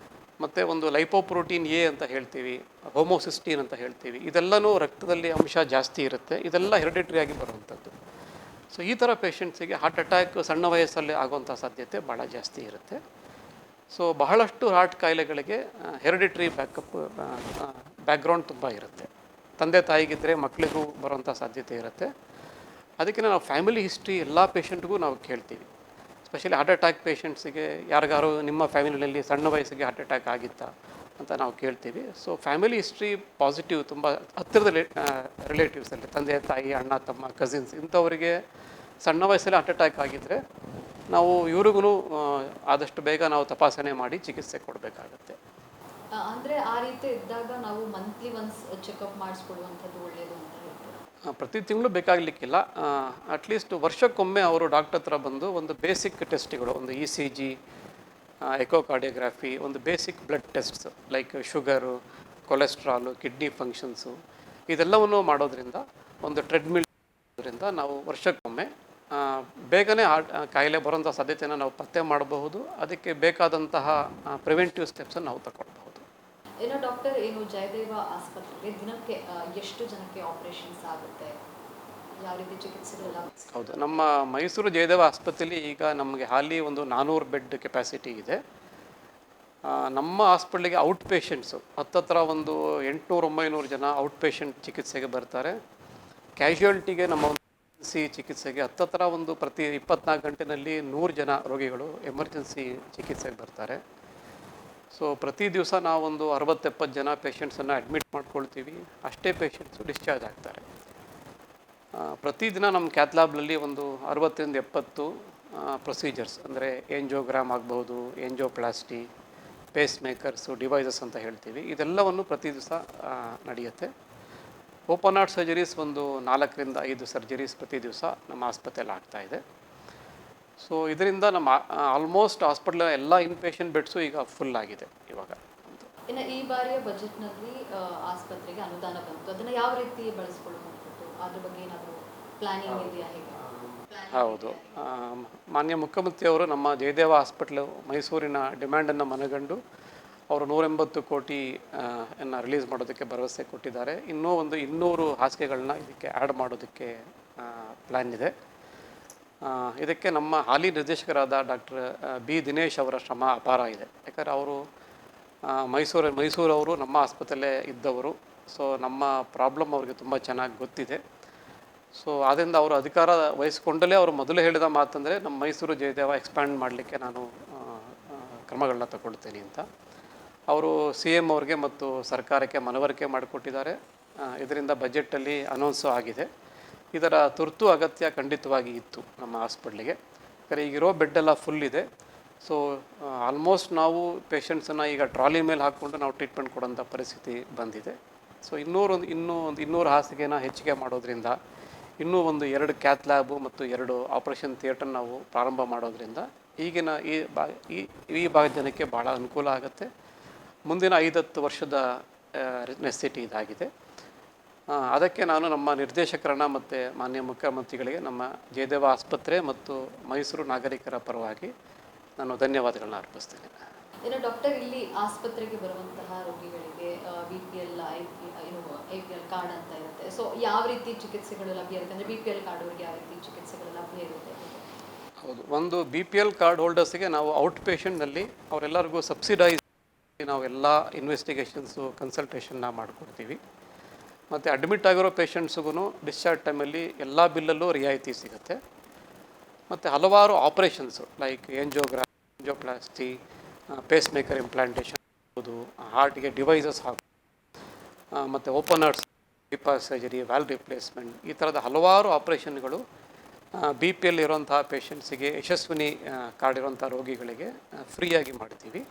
ಮತ್ತು ಒಂದು ಲೈಪೋಪ್ರೋಟೀನ್ ಎ ಅಂತ ಹೇಳ್ತೀವಿ, ಹೋಮೋಸಿಸ್ಟೀನ್ ಅಂತ ಹೇಳ್ತೀವಿ, ಇದೆಲ್ಲನೂ ರಕ್ತದಲ್ಲಿ ಅಂಶ ಜಾಸ್ತಿ ಇರುತ್ತೆ, ಇದೆಲ್ಲ ಹೆರಿಡಿಟ್ರಿ ಆಗಿ ಬರುವಂಥದ್ದು. ಸೊ ಈ ಥರ ಪೇಷಂಟ್ಸಿಗೆ ಹಾರ್ಟ್ ಅಟ್ಯಾಕ್ ಸಣ್ಣ ವಯಸ್ಸಲ್ಲಿ ಆಗುವಂಥ ಸಾಧ್ಯತೆ ಭಾಳ ಜಾಸ್ತಿ ಇರುತ್ತೆ. ಸೊ ಬಹಳಷ್ಟು ಹಾರ್ಟ್ ಕಾಯಿಲೆಗಳಿಗೆ ಹೆರಿಡಿಟ್ರಿ ಬ್ಯಾಕ್ಗ್ರೌಂಡ್ ತುಂಬ ಇರುತ್ತೆ. ತಂದೆ ತಾಯಿಗಿದ್ದರೆ ಮಕ್ಕಳಿಗೂ ಬರುವಂಥ ಸಾಧ್ಯತೆ ಇರುತ್ತೆ. ಅದಕ್ಕೆ ನಾವು ಫ್ಯಾಮಿಲಿ ಹಿಸ್ಟ್ರಿ ಎಲ್ಲ ಪೇಷಂಟ್ಗೂ ನಾವು ಕೇಳ್ತೀವಿ. ಸ್ಪೆಷಲಿ ಹಾರ್ಟ್ ಅಟ್ಯಾಕ್ ಪೇಷಂಟ್ಸಿಗೆ ಯಾರಿಗಾರು ನಿಮ್ಮ ಫ್ಯಾಮಿಲಿಯಲ್ಲಿ ಸಣ್ಣ ವಯಸ್ಸಿಗೆ ಹಾರ್ಟ್ ಅಟ್ಯಾಕ್ ಆಗಿತ್ತಾ ಅಂತ ನಾವು ಕೇಳ್ತೀವಿ. ಸೊ ಫ್ಯಾಮಿಲಿ ಹಿಸ್ಟ್ರಿ ಪಾಸಿಟಿವ್, ತುಂಬ ಹತ್ತಿರದ ರಿಲೇಟಿವ್ಸಲ್ಲಿ ತಂದೆ ತಾಯಿ ಅಣ್ಣ ತಮ್ಮ ಕಸಿನ್ಸ್ ಇಂಥವರಿಗೆ ಸಣ್ಣ ವಯಸ್ಸಲ್ಲಿ ಹಾರ್ಟ್ ಅಟ್ಯಾಕ್ ಆಗಿದ್ದರೆ ನಾವು ಇವ್ರಿಗೂ ಆದಷ್ಟು ಬೇಗ ನಾವು ತಪಾಸಣೆ ಮಾಡಿ ಚಿಕಿತ್ಸೆ ಕೊಡಬೇಕಾಗತ್ತೆ. ಅಂದರೆ ಆ ರೀತಿ ಇದ್ದಾಗ ನಾವು ಮಂತ್ಲಿ ಒನ್ಸ್ ಚೆಕಪ್ ಮಾಡಿಸ್ಕೊಡುವಂಥದ್ದು ಒಳ್ಳೆಯದು ಅಂತ ಹೇಳ್ತೀರಾ? ಪ್ರತಿ ತಿಂಗಳು ಬೇಕಾಗಲಿಕ್ಕಿಲ್ಲ, ಅಟ್ಲೀಸ್ಟ್ ವರ್ಷಕ್ಕೊಮ್ಮೆ ಅವರು ಡಾಕ್ಟರ್ ಹತ್ರ ಬಂದು ಒಂದು ಬೇಸಿಕ್ ಟೆಸ್ಟ್ಗಳು, ಒಂದು ECG, ಎಕೋಕಾರ್ಡಿಯೋಗ್ರಾಫಿ, ಒಂದು basic blood tests like sugar, cholesterol, kidney functions, ಇದೆಲ್ಲವನ್ನು ಮಾಡೋದ್ರಿಂದ, ಒಂದು ಟ್ರೆಡ್ಮಿಲ್ ನಾವು ವರ್ಷಕ್ಕೊಮ್ಮೆ ಬೇಗನೆ ಕಾಯಿಲೆ ಬರೋಂಥ ಸಾಧ್ಯತೆಯನ್ನು ನಾವು ಪತ್ತೆ ಮಾಡಬಹುದು. ಅದಕ್ಕೆ ಬೇಕಾದಂತಹ ಪ್ರಿವೆಂಟಿವ್ ಸ್ಟೆಪ್ಸನ್ನು ನಾವು ತಗೊಳ್ಬಹುದು. ಇನ್ನು ಡಾಕ್ಟರ್, ಏನು ಜಯದೇವ ಆಸ್ಪತ್ರೆಗೆ ದಿನಕ್ಕೆ ಎಷ್ಟು ಜನಕ್ಕೆ ಆಪರೇಷನ್ಸ್ ಆಗುತ್ತೆ, ಯಾವ ರೀತಿ ಚಿಕಿತ್ಸೆಗಳೆಲ್ಲ? ಹೌದು, ನಮ್ಮ ಮೈಸೂರು ಜಯದೇವ ಆಸ್ಪತ್ರೆಯಲ್ಲಿ ಈಗ ನಮಗೆ ಹಾಲಿ ಒಂದು 400 ಬೆಡ್ ಕೆಪಾಸಿಟಿ ಇದೆ. ನಮ್ಮ ಹಾಸ್ಪಿಟ್ಲಿಗೆ ಔಟ್ ಪೇಷಂಟ್ಸು ಹತ್ತತ್ರ ಒಂದು 800-900 ಜನ ಔಟ್ ಪೇಷಂಟ್ ಚಿಕಿತ್ಸೆಗೆ ಬರ್ತಾರೆ. ಕ್ಯಾಶುಯಾಲಿಟಿಗೆ ನಮ್ಮ ಚಿಕಿತ್ಸೆಗೆ ಹತ್ತತ್ರ ಒಂದು ಪ್ರತಿ 24 ಗಂಟೆಯಲ್ಲಿ 100 ಜನ ರೋಗಿಗಳು ಎಮರ್ಜೆನ್ಸಿ ಚಿಕಿತ್ಸೆಗೆ ಬರ್ತಾರೆ. ಸೊ ಪ್ರತಿ ದಿವಸ ನಾವೊಂದು 60-70 ಜನ ಪೇಷಂಟ್ಸನ್ನು ಅಡ್ಮಿಟ್ ಮಾಡ್ಕೊಳ್ತೀವಿ. ಅಷ್ಟೇ ಪೇಷಂಟ್ಸು ಡಿಸ್ಚಾರ್ಜ್ ಆಗ್ತಾರೆ. ಪ್ರತಿದಿನ ನಮ್ಮ ಕ್ಯಾಥ್ಲ್ಯಾಬ್ನಲ್ಲಿ ಒಂದು 60-70 ಪ್ರೊಸೀಜರ್ಸ್, ಅಂದರೆ ಏಂಜೋಗ್ರಾಮ್ ಆಗ್ಬೋದು, ಏಂಜೋಪ್ಲಾಸ್ಟಿ, ಪೇಸ್ ಮೇಕರ್ಸು, ಡಿವೈಸಸ್ ಅಂತ ಹೇಳ್ತೀವಿ, ಇದೆಲ್ಲವನ್ನು ಪ್ರತಿ ದಿವಸ ನಡೆಯುತ್ತೆ. ಓಪನ್ ಹಾರ್ಟ್ ಸರ್ಜರೀಸ್ ಒಂದು 4-5 ಸರ್ಜರೀಸ್ ಪ್ರತಿ ದಿವಸ ನಮ್ಮ ಆಸ್ಪತ್ರೆಯಲ್ಲಿ ಆಗ್ತಾಯಿದೆ. ಸೊ ಇದರಿಂದ ನಮ್ಮ ಆಲ್ಮೋಸ್ಟ್ ಹಾಸ್ಪಿಟ್ಲ ಎಲ್ಲ ಇನ್ಪೇಷಂಟ್ ಬೆಡ್ಸು ಈಗ ಫುಲ್ ಆಗಿದೆ ಇವಾಗ. ಇನ್ನು ಈ ಬಾರಿಯ ಬಜೆಟ್ನಲ್ಲಿ ಆಸ್ಪತ್ರೆಗೆ ಅನುದಾನ ಬಂತು, ಅದನ್ನು ಯಾವ ರೀತಿ ಬಳಸ್ಕೊಳ್ಳುವಂಥದ್ದು, ಅದ್ರ ಬಗ್ಗೆ ಏನಾದರೂ ಪ್ಲಾನಿಂಗ್ ಇದೆಯಾ, ಹೇಗೆ? ಹೌದು, ಮಾನ್ಯ ಮುಖ್ಯಮಂತ್ರಿಯವರು ನಮ್ಮ ಜಯದೇವ ಹಾಸ್ಪಿಟ್ಲು ಮೈಸೂರಿನ ಡಿಮ್ಯಾಂಡನ್ನು ಮನಗಂಡು ಅವರು 180 ಕೋಟಿ ರಿಲೀಸ್ ಮಾಡೋದಕ್ಕೆ ಭರವಸೆ ಕೊಟ್ಟಿದ್ದಾರೆ. ಇನ್ನೂ ಒಂದು 200 ಹಾಸಿಗೆಗಳನ್ನ ಇದಕ್ಕೆ ಆ್ಯಡ್ ಮಾಡೋದಕ್ಕೆ ಪ್ಲ್ಯಾನ್ ಇದೆ. ಇದಕ್ಕೆ ನಮ್ಮ ಹಾಲಿ ನಿರ್ದೇಶಕರಾದ ಡಾಕ್ಟರ್ ಬಿ ದಿನೇಶ್ ಅವರ ಶ್ರಮ ಅಪಾರ ಇದೆ. ಯಾಕಂದರೆ ಅವರು ಮೈಸೂರವರು ನಮ್ಮ ಆಸ್ಪತ್ರೆಯಲ್ಲೇ ಇದ್ದವರು. ಸೊ ನಮ್ಮ ಪ್ರಾಬ್ಲಮ್ ಅವ್ರಿಗೆ ತುಂಬ ಚೆನ್ನಾಗಿ ಗೊತ್ತಿದೆ. ಸೊ ಆದ್ದರಿಂದ ಅವರು ಅಧಿಕಾರ ವಹಿಸ್ಕೊಂಡಲೇ ಅವರು ಮೊದಲು ಹೇಳಿದ ಮಾತಂದರೆ ನಮ್ಮ ಮೈಸೂರು ಜಯದೇವ ಎಕ್ಸ್ಪ್ಯಾಂಡ್ ಮಾಡಲಿಕ್ಕೆ ನಾನು ಕ್ರಮಗಳನ್ನ ತಗೊಳ್ತೇನೆ ಅಂತ ಅವರು CM ಅವ್ರಿಗೆ ಮತ್ತು ಸರ್ಕಾರಕ್ಕೆ ಮನವರಿಕೆ ಮಾಡಿಕೊಟ್ಟಿದ್ದಾರೆ. ಇದರಿಂದ ಬಜೆಟಲ್ಲಿ ಅನೌನ್ಸು ಆಗಿದೆ. ಇದರ ತುರ್ತು ಅಗತ್ಯ ಖಂಡಿತವಾಗಿ ಇತ್ತು ನಮ್ಮ ಹಾಸ್ಪಿಟ್ಲಿಗೆ. ಯಾಕಂದರೆ ಈಗಿರೋ ಬೆಡ್ಡೆಲ್ಲ ಫುಲ್ ಇದೆ. ಸೊ ಆಲ್ಮೋಸ್ಟ್ ನಾವು ಪೇಷಂಟ್ಸನ್ನು ಈಗ ಟ್ರಾಲಿ ಮೇಲೆ ಹಾಕ್ಕೊಂಡು ನಾವು ಟ್ರೀಟ್ಮೆಂಟ್ ಕೊಡೋಂಥ ಪರಿಸ್ಥಿತಿ ಬಂದಿದೆ. ಸೊ ಇನ್ನೂ ಒಂದು 200 ಹಾಸಿಗೆನ ಹೆಚ್ಚಿಗೆ ಮಾಡೋದ್ರಿಂದ, ಇನ್ನೂ ಒಂದು 2 ಕ್ಯಾತ್ ಲ್ಯಾಬು ಮತ್ತು 2 ಆಪರೇಷನ್ ಥಿಯೇಟರ್ ನಾವು ಪ್ರಾರಂಭ ಮಾಡೋದ್ರಿಂದ ಈಗಿನ ಈ ಭಾಗದ ಜನಕ್ಕೆ ಭಾಳ ಅನುಕೂಲ ಆಗುತ್ತೆ. ಮುಂದಿನ 5-10 ವರ್ಷದ ನೆಸಿಟಿ ಇದಾಗಿದೆ. ಅದಕ್ಕೆ ನಾನು ನಮ್ಮ ನಿರ್ದೇಶಕರನ್ನ ಮತ್ತು ಮಾನ್ಯ ಮುಖ್ಯಮಂತ್ರಿಗಳಿಗೆ ನಮ್ಮ ಜಯದೇವ ಆಸ್ಪತ್ರೆ ಮತ್ತು ಮೈಸೂರು ನಾಗರಿಕರ ಪರವಾಗಿ ನಾನು ಧನ್ಯವಾದಗಳನ್ನ ಅರ್ಪಿಸ್ತೇನೆ. ಇನ್ನು ಡಾಕ್ಟರ್, ಇಲ್ಲಿ ಆಸ್ಪತ್ರೆಗೆ ಬರುವಂತಹ ರೋಗಿಗಳಿಗೆ BPL, APL ಕಾರ್ಡ್ ಅಂತ ಇರುತ್ತೆ. ಸೊ ಯಾವ ರೀತಿ ಚಿಕಿತ್ಸೆಗಳು ಲಭ್ಯ ಇರುತ್ತೆ, ಅಂದರೆ BPL ಕಾರ್ಡ್ ಅವರಿಗೆ ಯಾವ ರೀತಿ ಚಿಕಿತ್ಸೆಗಳು ಲಭ್ಯ ಇರುತ್ತೆ? ಹೌದು, ಒಂದು BPL ಕಾರ್ಡ್ ಹೋಲ್ಡರ್ಸ್ಗೆ ನಾವು ಔಟ್ ಪೇಷಂಟ್ನಲ್ಲಿ ಅವರೆಲ್ಲರಿಗೂ ಸಬ್ಸಿಡೈಸ್ ನಾವು ಎಲ್ಲ ಇನ್ವೆಸ್ಟಿಗೇಷನ್ಸು ಕನ್ಸಲ್ಟೇಷನ್ನ ಮಾಡಿಕೊಡ್ತೀವಿ. ಮತ್ತು ಅಡ್ಮಿಟ್ ಆಗಿರೋ ಪೇಷಂಟ್ಸ್ಗೂ ಡಿಸ್ಚಾರ್ಜ್ ಟೈಮಲ್ಲಿ ಎಲ್ಲ ಬಿಲ್ಲಲ್ಲೂ ರಿಯಾಯಿತಿ ಸಿಗುತ್ತೆ. ಮತ್ತು ಹಲವಾರು operations like angioplasty, pacemaker implantation ಆಗ್ಬೋದು, ಹಾರ್ಟ್ಗೆ ಡಿವೈಸಸ್ ಹಾಕಿ, ಮತ್ತು open heart surgery, valve replacement, ಈ ಥರದ ಹಲವಾರು ಆಪರೇಷನ್ಗಳು ಬಿ ಪಿ ಎಲ್ ಇರೋಂಥ ಪೇಷಂಟ್ಸಿಗೆ ಯಶಸ್ವಿನಿ ಕಾರ್ಡ್ ಇರೋಂಥ ರೋಗಿಗಳಿಗೆ ಫ್ರೀಯಾಗಿ ಮಾಡ್ತೀವಿ.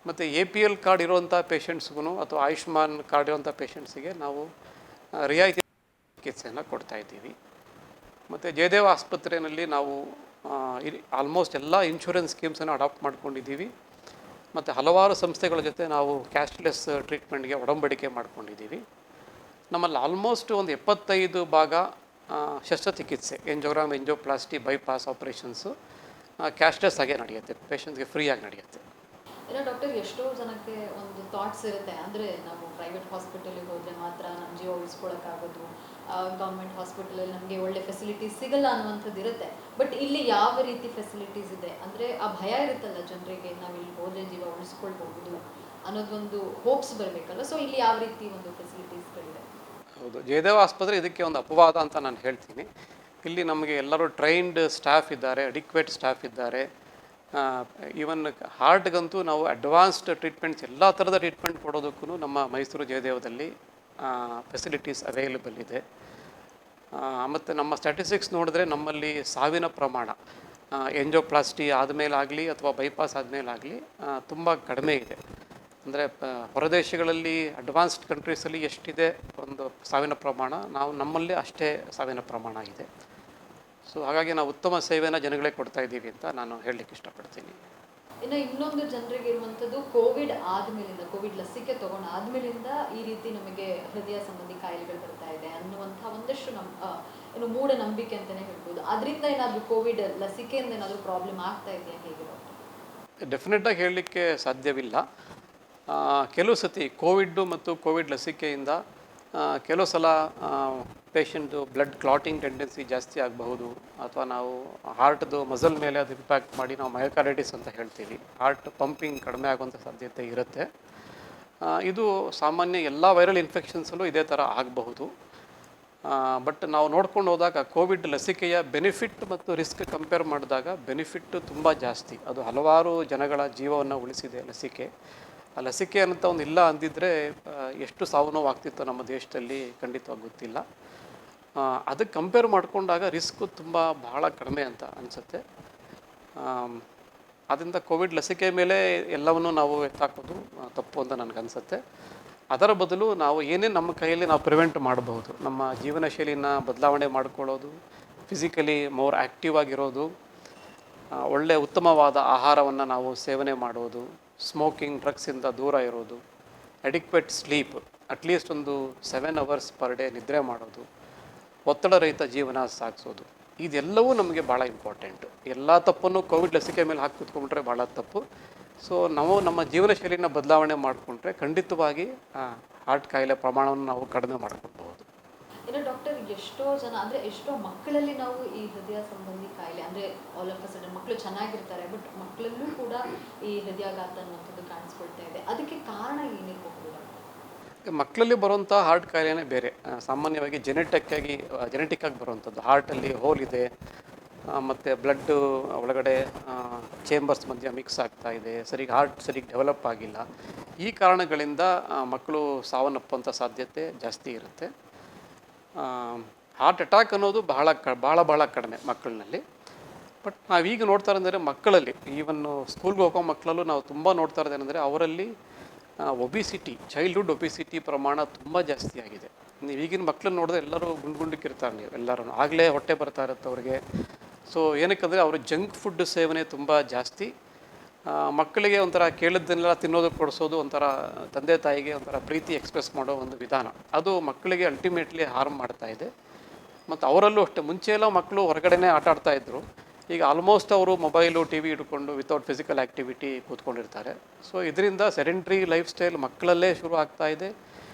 ಮತ್ತು ಎ ಪಿ ಎಲ್ ಕಾರ್ಡ್ ಇರೋವಂಥ ಪೇಷಂಟ್ಸ್ಗೂ ಅಥವಾ ಆಯುಷ್ಮಾನ್ ಕಾರ್ಡ್ ಇರೋಂಥ ಪೇಷಂಟ್ಸಿಗೆ ನಾವು ರಿಯಾಯಿತಿ ಚಿಕಿತ್ಸೆಯನ್ನು ಕೊಡ್ತಾಯಿದ್ದೀವಿ. ಮತ್ತು ಜಯದೇವ ಆಸ್ಪತ್ರೆಯಲ್ಲಿ ನಾವು ಆಲ್ಮೋಸ್ಟ್ ಎಲ್ಲ ಇನ್ಶೂರೆನ್ಸ್ ಸ್ಕೀಮ್ಸನ್ನು ಅಡಾಪ್ಟ್ ಮಾಡ್ಕೊಂಡಿದ್ದೀವಿ. ಮತ್ತು ಹಲವಾರು ಸಂಸ್ಥೆಗಳ ಜೊತೆ ನಾವು ಕ್ಯಾಶ್ಲೆಸ್ ಟ್ರೀಟ್ಮೆಂಟ್ಗೆ ಒಡಂಬಡಿಕೆ ಮಾಡ್ಕೊಂಡಿದ್ದೀವಿ. ನಮ್ಮಲ್ಲಿ ಆಲ್ಮೋಸ್ಟ್ ಒಂದು 75 ಭಾಗ ಶಸ್ತ್ರಚಿಕಿತ್ಸೆ, ಎಂಜೋಗ್ರಾಮ್, ಎಂಜೋಪ್ಲಾಸ್ಟಿ, ಬೈಪಾಸ್ ಆಪ್ರೇಷನ್ಸು ಕ್ಯಾಶ್ಲೆಸ್ ಆಗೇ ನಡೆಯುತ್ತೆ, ಪೇಷಂಟ್ಸ್ಗೆ ಫ್ರೀಯಾಗಿ ನಡೆಯುತ್ತೆ. ಇಲ್ಲ ಡಾಕ್ಟರ್, ಎಷ್ಟೋ ಜನಕ್ಕೆ ಒಂದು ಥಾಟ್ಸ್ ಇರುತ್ತೆ, ಅಂದರೆ ನಾವು ಪ್ರೈವೇಟ್ ಹಾಸ್ಪಿಟಲಿಗೆ ಹೋದರೆ ಮಾತ್ರ ನಮ್ಮ ಜೀವ ಉಳಿಸ್ಕೊಳ್ಳೋಕ್ಕಾಗೋದು, ಗೌರ್ಮೆಂಟ್ ಹಾಸ್ಪಿಟಲಲ್ಲಿ ನಮಗೆ ಒಳ್ಳೆ ಫೆಸಿಲಿಟೀಸ್ ಸಿಗಲ್ಲ ಅನ್ನುವಂಥದ್ದು ಇರುತ್ತೆ. ಬಟ್ ಇಲ್ಲಿ ಯಾವ ರೀತಿ ಫೆಸಿಲಿಟೀಸ್ ಇದೆ, ಅಂದರೆ ಆ ಭಯ ಇರುತ್ತಲ್ಲ ಜನರಿಗೆ, ನಾವು ಇಲ್ಲಿ ಹೋದರೆ ಜೀವ ಉಳಿಸ್ಕೊಳ್ಬಹುದು ಅನ್ನೋದೊಂದು ಹೋಪ್ಸ್ ಬರಬೇಕಲ್ಲ. ಸೊ ಇಲ್ಲಿ ಯಾವ ರೀತಿ ಒಂದು ಫೆಸಿಲಿಟೀಸ್ಗಳಿದೆ? ಹೌದು, ಜಯದೇವ ಆಸ್ಪತ್ರೆ ಇದಕ್ಕೆ ಒಂದು ಅಪವಾದ ಅಂತ ನಾನು ಹೇಳ್ತೀನಿ. ಇಲ್ಲಿ ನಮಗೆ ಎಲ್ಲರೂ ಟ್ರೈನ್ಡ್ ಸ್ಟಾಫ್ ಇದ್ದಾರೆ, ಅಡಿಕ್ವೇಟ್ ಸ್ಟಾಫ್ ಇದ್ದಾರೆ. ಈವನ್ ಹಾರ್ಟ್ಗಂತೂ ನಾವು ಅಡ್ವಾನ್ಸ್ಡ್ ಟ್ರೀಟ್ಮೆಂಟ್ಸ್, ಎಲ್ಲ ಥರದ ಟ್ರೀಟ್ಮೆಂಟ್ ಕೊಡೋದಕ್ಕೂ ನಮ್ಮ ಮೈಸೂರು ಜಯದೇವದಲ್ಲಿ ಫೆಸಿಲಿಟೀಸ್ ಅವೈಲೇಬಲ್ ಇದೆ. ಮತ್ತು ನಮ್ಮ ಸ್ಟ್ಯಾಟಿಸ್ಟಿಕ್ಸ್ ನೋಡಿದ್ರೆ ನಮ್ಮಲ್ಲಿ ಸಾವಿನ ಪ್ರಮಾಣ ಎಂಜೋಪ್ಲಾಸ್ಟಿ ಆದಮೇಲಾಗಲಿ ಅಥವಾ ಬೈಪಾಸ್ ಆದಮೇಲಾಗಲಿ ತುಂಬ ಕಡಿಮೆ ಇದೆ. ಅಂದರೆ ಹೊರದೇಶಗಳಲ್ಲಿ ಅಡ್ವಾನ್ಸ್ಡ್ ಕಂಟ್ರೀಸಲ್ಲಿ ಎಷ್ಟಿದೆ ಒಂದು ಸಾವಿನ ಪ್ರಮಾಣ, ನಮ್ಮಲ್ಲಿ ಅಷ್ಟೇ ಸಾವಿನ ಪ್ರಮಾಣ ಇದೆ. ಸೊ ಹಾಗಾಗಿ ನಾವು ಉತ್ತಮ ಸೇವೆಯನ್ನು ಜನಗಳಿಗೆ ಕೊಡ್ತಾ ಇದ್ದೀವಿ ಅಂತ ನಾನು ಹೇಳಲಿಕ್ಕೆ ಇಷ್ಟಪಡ್ತೀನಿ. ಇನ್ನು ಇನ್ನೊಂದು ಜನರಿಗೆ ಇರುವಂಥದ್ದು, ಕೋವಿಡ್ ಆದಮೇಲಿಂದ, ಕೋವಿಡ್ ಲಸಿಕೆ ಆದಮೇಲಿಂದ ಈ ರೀತಿ ನಮಗೆ ಹೃದಯ ಸಂಬಂಧಿ ಕಾಯಿಲೆಗಳು ಬರ್ತಾ ಇದೆ ಅನ್ನುವಂಥ ಒಂದಷ್ಟು ಏನು ಮೂಢನಂಬಿಕೆ ಅಂತಲೇ ಹೇಳ್ಬೋದು. ಅದರಿಂದ ಏನಾದರೂ ಕೋವಿಡ್ ಲಸಿಕೆಯಿಂದ ಏನಾದರೂ ಪ್ರಾಬ್ಲಮ್ ಆಗ್ತಾ ಇದೆಯಾ, ಹೇಗೆ ಡಾಕ್ಟರ್? ಡೆಫಿನೆಟಾಗಿ ಹೇಳಲಿಕ್ಕೆ ಸಾಧ್ಯವಿಲ್ಲ. ಕೆಲವು ಸತಿ ಕೋವಿಡ್ಡು ಮತ್ತು ಕೋವಿಡ್ ಲಸಿಕೆಯಿಂದ ಕೆಲವು ಸಲ ಪೇಷಂಟ್ದು ಬ್ಲಡ್ ಕ್ಲಾಟಿಂಗ್ ಟೆಂಡೆನ್ಸಿ ಜಾಸ್ತಿ ಆಗಬಹುದು, ಅಥವಾ ನಾವು ಹಾರ್ಟ್ದು ಮಸಲ್ ಮೇಲೆ ಅದು ಇಂಪ್ಯಾಕ್ಟ್ ಮಾಡಿ ನಾವು ಮಯೋಕಾರ್ಡೈಟಿಸ್ ಅಂತ ಹೇಳ್ತೀವಿ, ಹಾರ್ಟ್ ಪಂಪಿಂಗ್ ಕಡಿಮೆ ಆಗುವಂಥ ಸಾಧ್ಯತೆ ಇರುತ್ತೆ. ಇದು ಸಾಮಾನ್ಯ ಎಲ್ಲ ವೈರಲ್ ಇನ್ಫೆಕ್ಷನ್ಸಲ್ಲೂ ಇದೇ ಥರ ಆಗಬಹುದು. ಬಟ್ ನಾವು ನೋಡ್ಕೊಂಡು ಹೋದಾಗ ಕೋವಿಡ್ ಲಸಿಕೆಯ ಬೆನಿಫಿಟ್ ಮತ್ತು ರಿಸ್ಕ್ ಕಂಪೇರ್ ಮಾಡಿದಾಗ ಬೆನಿಫಿಟ್ ತುಂಬ ಜಾಸ್ತಿ. ಅದು ಹಲವಾರು ಜನಗಳ ಜೀವವನ್ನು ಉಳಿಸಿದೆ ಲಸಿಕೆ. ಆ ಲಸಿಕೆ ಅಂತ ಒಂದು ಇಲ್ಲ ಅಂದಿದ್ದರೆ ಎಷ್ಟು ಸಾವು ನೋವು ಆಗ್ತಿತ್ತು ನಮ್ಮ ದೇಶದಲ್ಲಿ ಖಂಡಿತವಾಗಿ ಗೊತ್ತಿಲ್ಲ. ಅದಕ್ಕೆ ಕಂಪೇರ್ ಮಾಡಿಕೊಂಡಾಗ ರಿಸ್ಕು ಬಹಳ ಕಡಿಮೆ ಅಂತ ಅನಿಸುತ್ತೆ. ಆದ್ದರಿಂದ ಕೋವಿಡ್ ಲಸಿಕೆ ಮೇಲೆ ಎಲ್ಲವನ್ನು ನಾವು ಎತ್ತಾಕೋದು ತಪ್ಪು ಅಂತ ನನಗನ್ಸುತ್ತೆ. ಅದರ ಬದಲು ನಾವು ಏನೇನು ನಮ್ಮ ಕೈಯಲ್ಲಿ ನಾವು ಪ್ರಿವೆಂಟ್ ಮಾಡಬಹುದು, ನಮ್ಮ ಜೀವನ ಶೈಲಿನ ಬದಲಾವಣೆ ಮಾಡ್ಕೊಳ್ಳೋದು, ಫಿಸಿಕಲಿ ಮೋರ್ ಆ್ಯಕ್ಟಿವ್ ಆಗಿರೋದು, ಒಳ್ಳೆಯ ಉತ್ತಮವಾದ ಆಹಾರವನ್ನು ನಾವು ಸೇವನೆ ಮಾಡೋದು, ಸ್ಮೋಕಿಂಗ್, ಡ್ರಗ್ಸಿಂದ ದೂರ ಇರೋದು, ಅಡಿಕ್ವೇಟ್ ಸ್ಲೀಪ್, ಅಟ್ಲೀಸ್ಟ್ ಒಂದು 7 hours ಪರ್ ಡೇ ನಿದ್ರೆ ಮಾಡೋದು, ಒತ್ತಡ ರಹಿತ ಜೀವನ ಸಾಗಿಸೋದು, ಇದೆಲ್ಲವೂ ನಮಗೆ ಭಾಳ ಇಂಪಾರ್ಟೆಂಟು. ಎಲ್ಲ ತಪ್ಪನ್ನು ಕೋವಿಡ್ ಲಸಿಕೆ ಮೇಲೆ ಹಾಕಿ ಕೂತ್ಕೊಂಡ್ರೆ ಭಾಳ ತಪ್ಪು. ಸೊ ನಾವು ನಮ್ಮ ಜೀವನ ಶೈಲಿನ ಬದಲಾವಣೆ ಮಾಡಿಕೊಂಡ್ರೆ ಖಂಡಿತವಾಗಿ ಹಾರ್ಟ್ ಕಾಯಿಲೆ ಪ್ರಮಾಣವನ್ನು ನಾವು ಕಡಿಮೆ ಮಾಡ್ಕೊಳ್ಬಹುದು. ಇನ್ನು ಡಾಕ್ಟರ್, ಎಷ್ಟೋ ಜನ, ಅಂದರೆ ಎಷ್ಟೋ ಮಕ್ಕಳಲ್ಲಿ ನಾವು ಈ ಹೃದಯ ಸಂಬಂಧಿ ಕಾಯಿಲೆ, ಅಂದರೆ ಆಲ್ ಆಫ್ ಅ ಸಡನ್ ಮಕ್ಕಳು ಚೆನ್ನಾಗಿರ್ತಾರೆ, ಬಟ್ ಮಕ್ಕಳಲ್ಲೂ ಕೂಡ ಈ ಹೃದಯಾಘಾತ ಅನ್ನುವಂಥದ್ದು ಕಾಣಿಸ್ಕೊಳ್ತಾ ಇದೆ. ಅದಕ್ಕೆ ಕಾರಣ ಏನಿರಬಹುದು? ಮಕ್ಕಳಲ್ಲಿ ಬರುವಂಥ ಹಾರ್ಟ್ ಕಾಯಿಲೆನೇ ಬೇರೆ. ಸಾಮಾನ್ಯವಾಗಿ ಜೆನೆಟಿಕ್ ಆಗಿ ಬರುವಂಥದ್ದು, ಹಾರ್ಟಲ್ಲಿ ಹೋಲ್ ಇದೆ, ಮತ್ತು ಬ್ಲಡ್ಡು ಒಳಗಡೆ ಚೇಂಬರ್ಸ್ ಮಧ್ಯೆ ಮಿಕ್ಸ್ ಆಗ್ತಾ ಇದೆ, ಹಾರ್ಟ್ ಸರಿಗೆ ಡೆವಲಪ್ ಆಗಿಲ್ಲ. ಈ ಕಾರಣಗಳಿಂದ ಮಕ್ಕಳು ಸಾವನ್ನಪ್ಪುವಂಥ ಸಾಧ್ಯತೆ ಜಾಸ್ತಿ ಇರುತ್ತೆ. ಹಾರ್ಟ್ ಅಟ್ಯಾಕ್ ಅನ್ನೋದು ಭಾಳ ಕಡಿಮೆ ಮಕ್ಕಳಿನಲ್ಲಿ. ಬಟ್ ನಾವೀಗ ನೋಡ್ತಾ ಇರೋದಂದರೆ ಮಕ್ಕಳಲ್ಲಿ, ಈವನ್ನು ಸ್ಕೂಲ್ಗೆ ಹೋಗೋ ಮಕ್ಕಳಲ್ಲೂ ನಾವು ತುಂಬ ನೋಡ್ತಾ ಇರೋದೇನೆಂದರೆ ಅವರಲ್ಲಿ ಒಬಿಸಿಟಿ, ಚೈಲ್ಡ್ಹುಡ್ ಒಬಿಸಿಟಿ ಪ್ರಮಾಣ ತುಂಬ ಜಾಸ್ತಿ ಆಗಿದೆ. ನೀವು ಈಗಿನ ಮಕ್ಕಳನ್ನ ನೋಡಿದ್ರೆ ಎಲ್ಲರೂ ಗುಂಡ್ಗಿರ್ತಾರೆ, ನೀವು ಎಲ್ಲರೂ ಆಗಲೇ ಹೊಟ್ಟೆ ಬರ್ತಾ ಇರುತ್ತೆ ಅವ್ರಿಗೆ. ಸೊ ಏನಕ್ಕಂದರೆ ಅವರು ಜಂಕ್ ಫುಡ್ ಸೇವನೆ ತುಂಬ ಜಾಸ್ತಿ. ಮಕ್ಕಳಿಗೆ ಒಂಥರ ಕೇಳಿದ್ದನ್ನೆಲ್ಲ ತಿನ್ನೋದಕ್ಕೆ ಕೊಡಿಸೋದು ಒಂಥರ ತಂದೆ ತಾಯಿಗೆ ಒಂಥರ ಪ್ರೀತಿ ಎಕ್ಸ್ಪ್ರೆಸ್ ಮಾಡೋ ಒಂದು ವಿಧಾನ, ಅದು ಮಕ್ಕಳಿಗೆ ಅಲ್ಟಿಮೇಟ್ಲಿ ಹಾರ್ಮ್ ಮಾಡ್ತಾ ಇದೆ. ಮತ್ತು ಅವರಲ್ಲೂ ಅಷ್ಟೇ, ಮುಂಚೆಯೆಲ್ಲ ಮಕ್ಕಳು ಹೊರಗಡೆನೇ ಆಟ ಆಡ್ತಾಯಿದ್ರು, ಈಗ ಆಲ್ಮೋಸ್ಟ್ ಅವರು ಮೊಬೈಲು, ಟಿ ವಿ ಇಟ್ಕೊಂಡು ವಿತೌಟ್ ಫಿಸಿಕಲ್ ಆ್ಯಕ್ಟಿವಿಟಿ ಕೂತ್ಕೊಂಡಿರ್ತಾರೆ. ಸೊ ಇದರಿಂದ ಸೆಡೆಂಟ್ರಿ ಲೈಫ್ ಸ್ಟೈಲ್ ಮಕ್ಕಳಲ್ಲೇ ಶುರು ಆಗ್ತಾ ಇದೆ.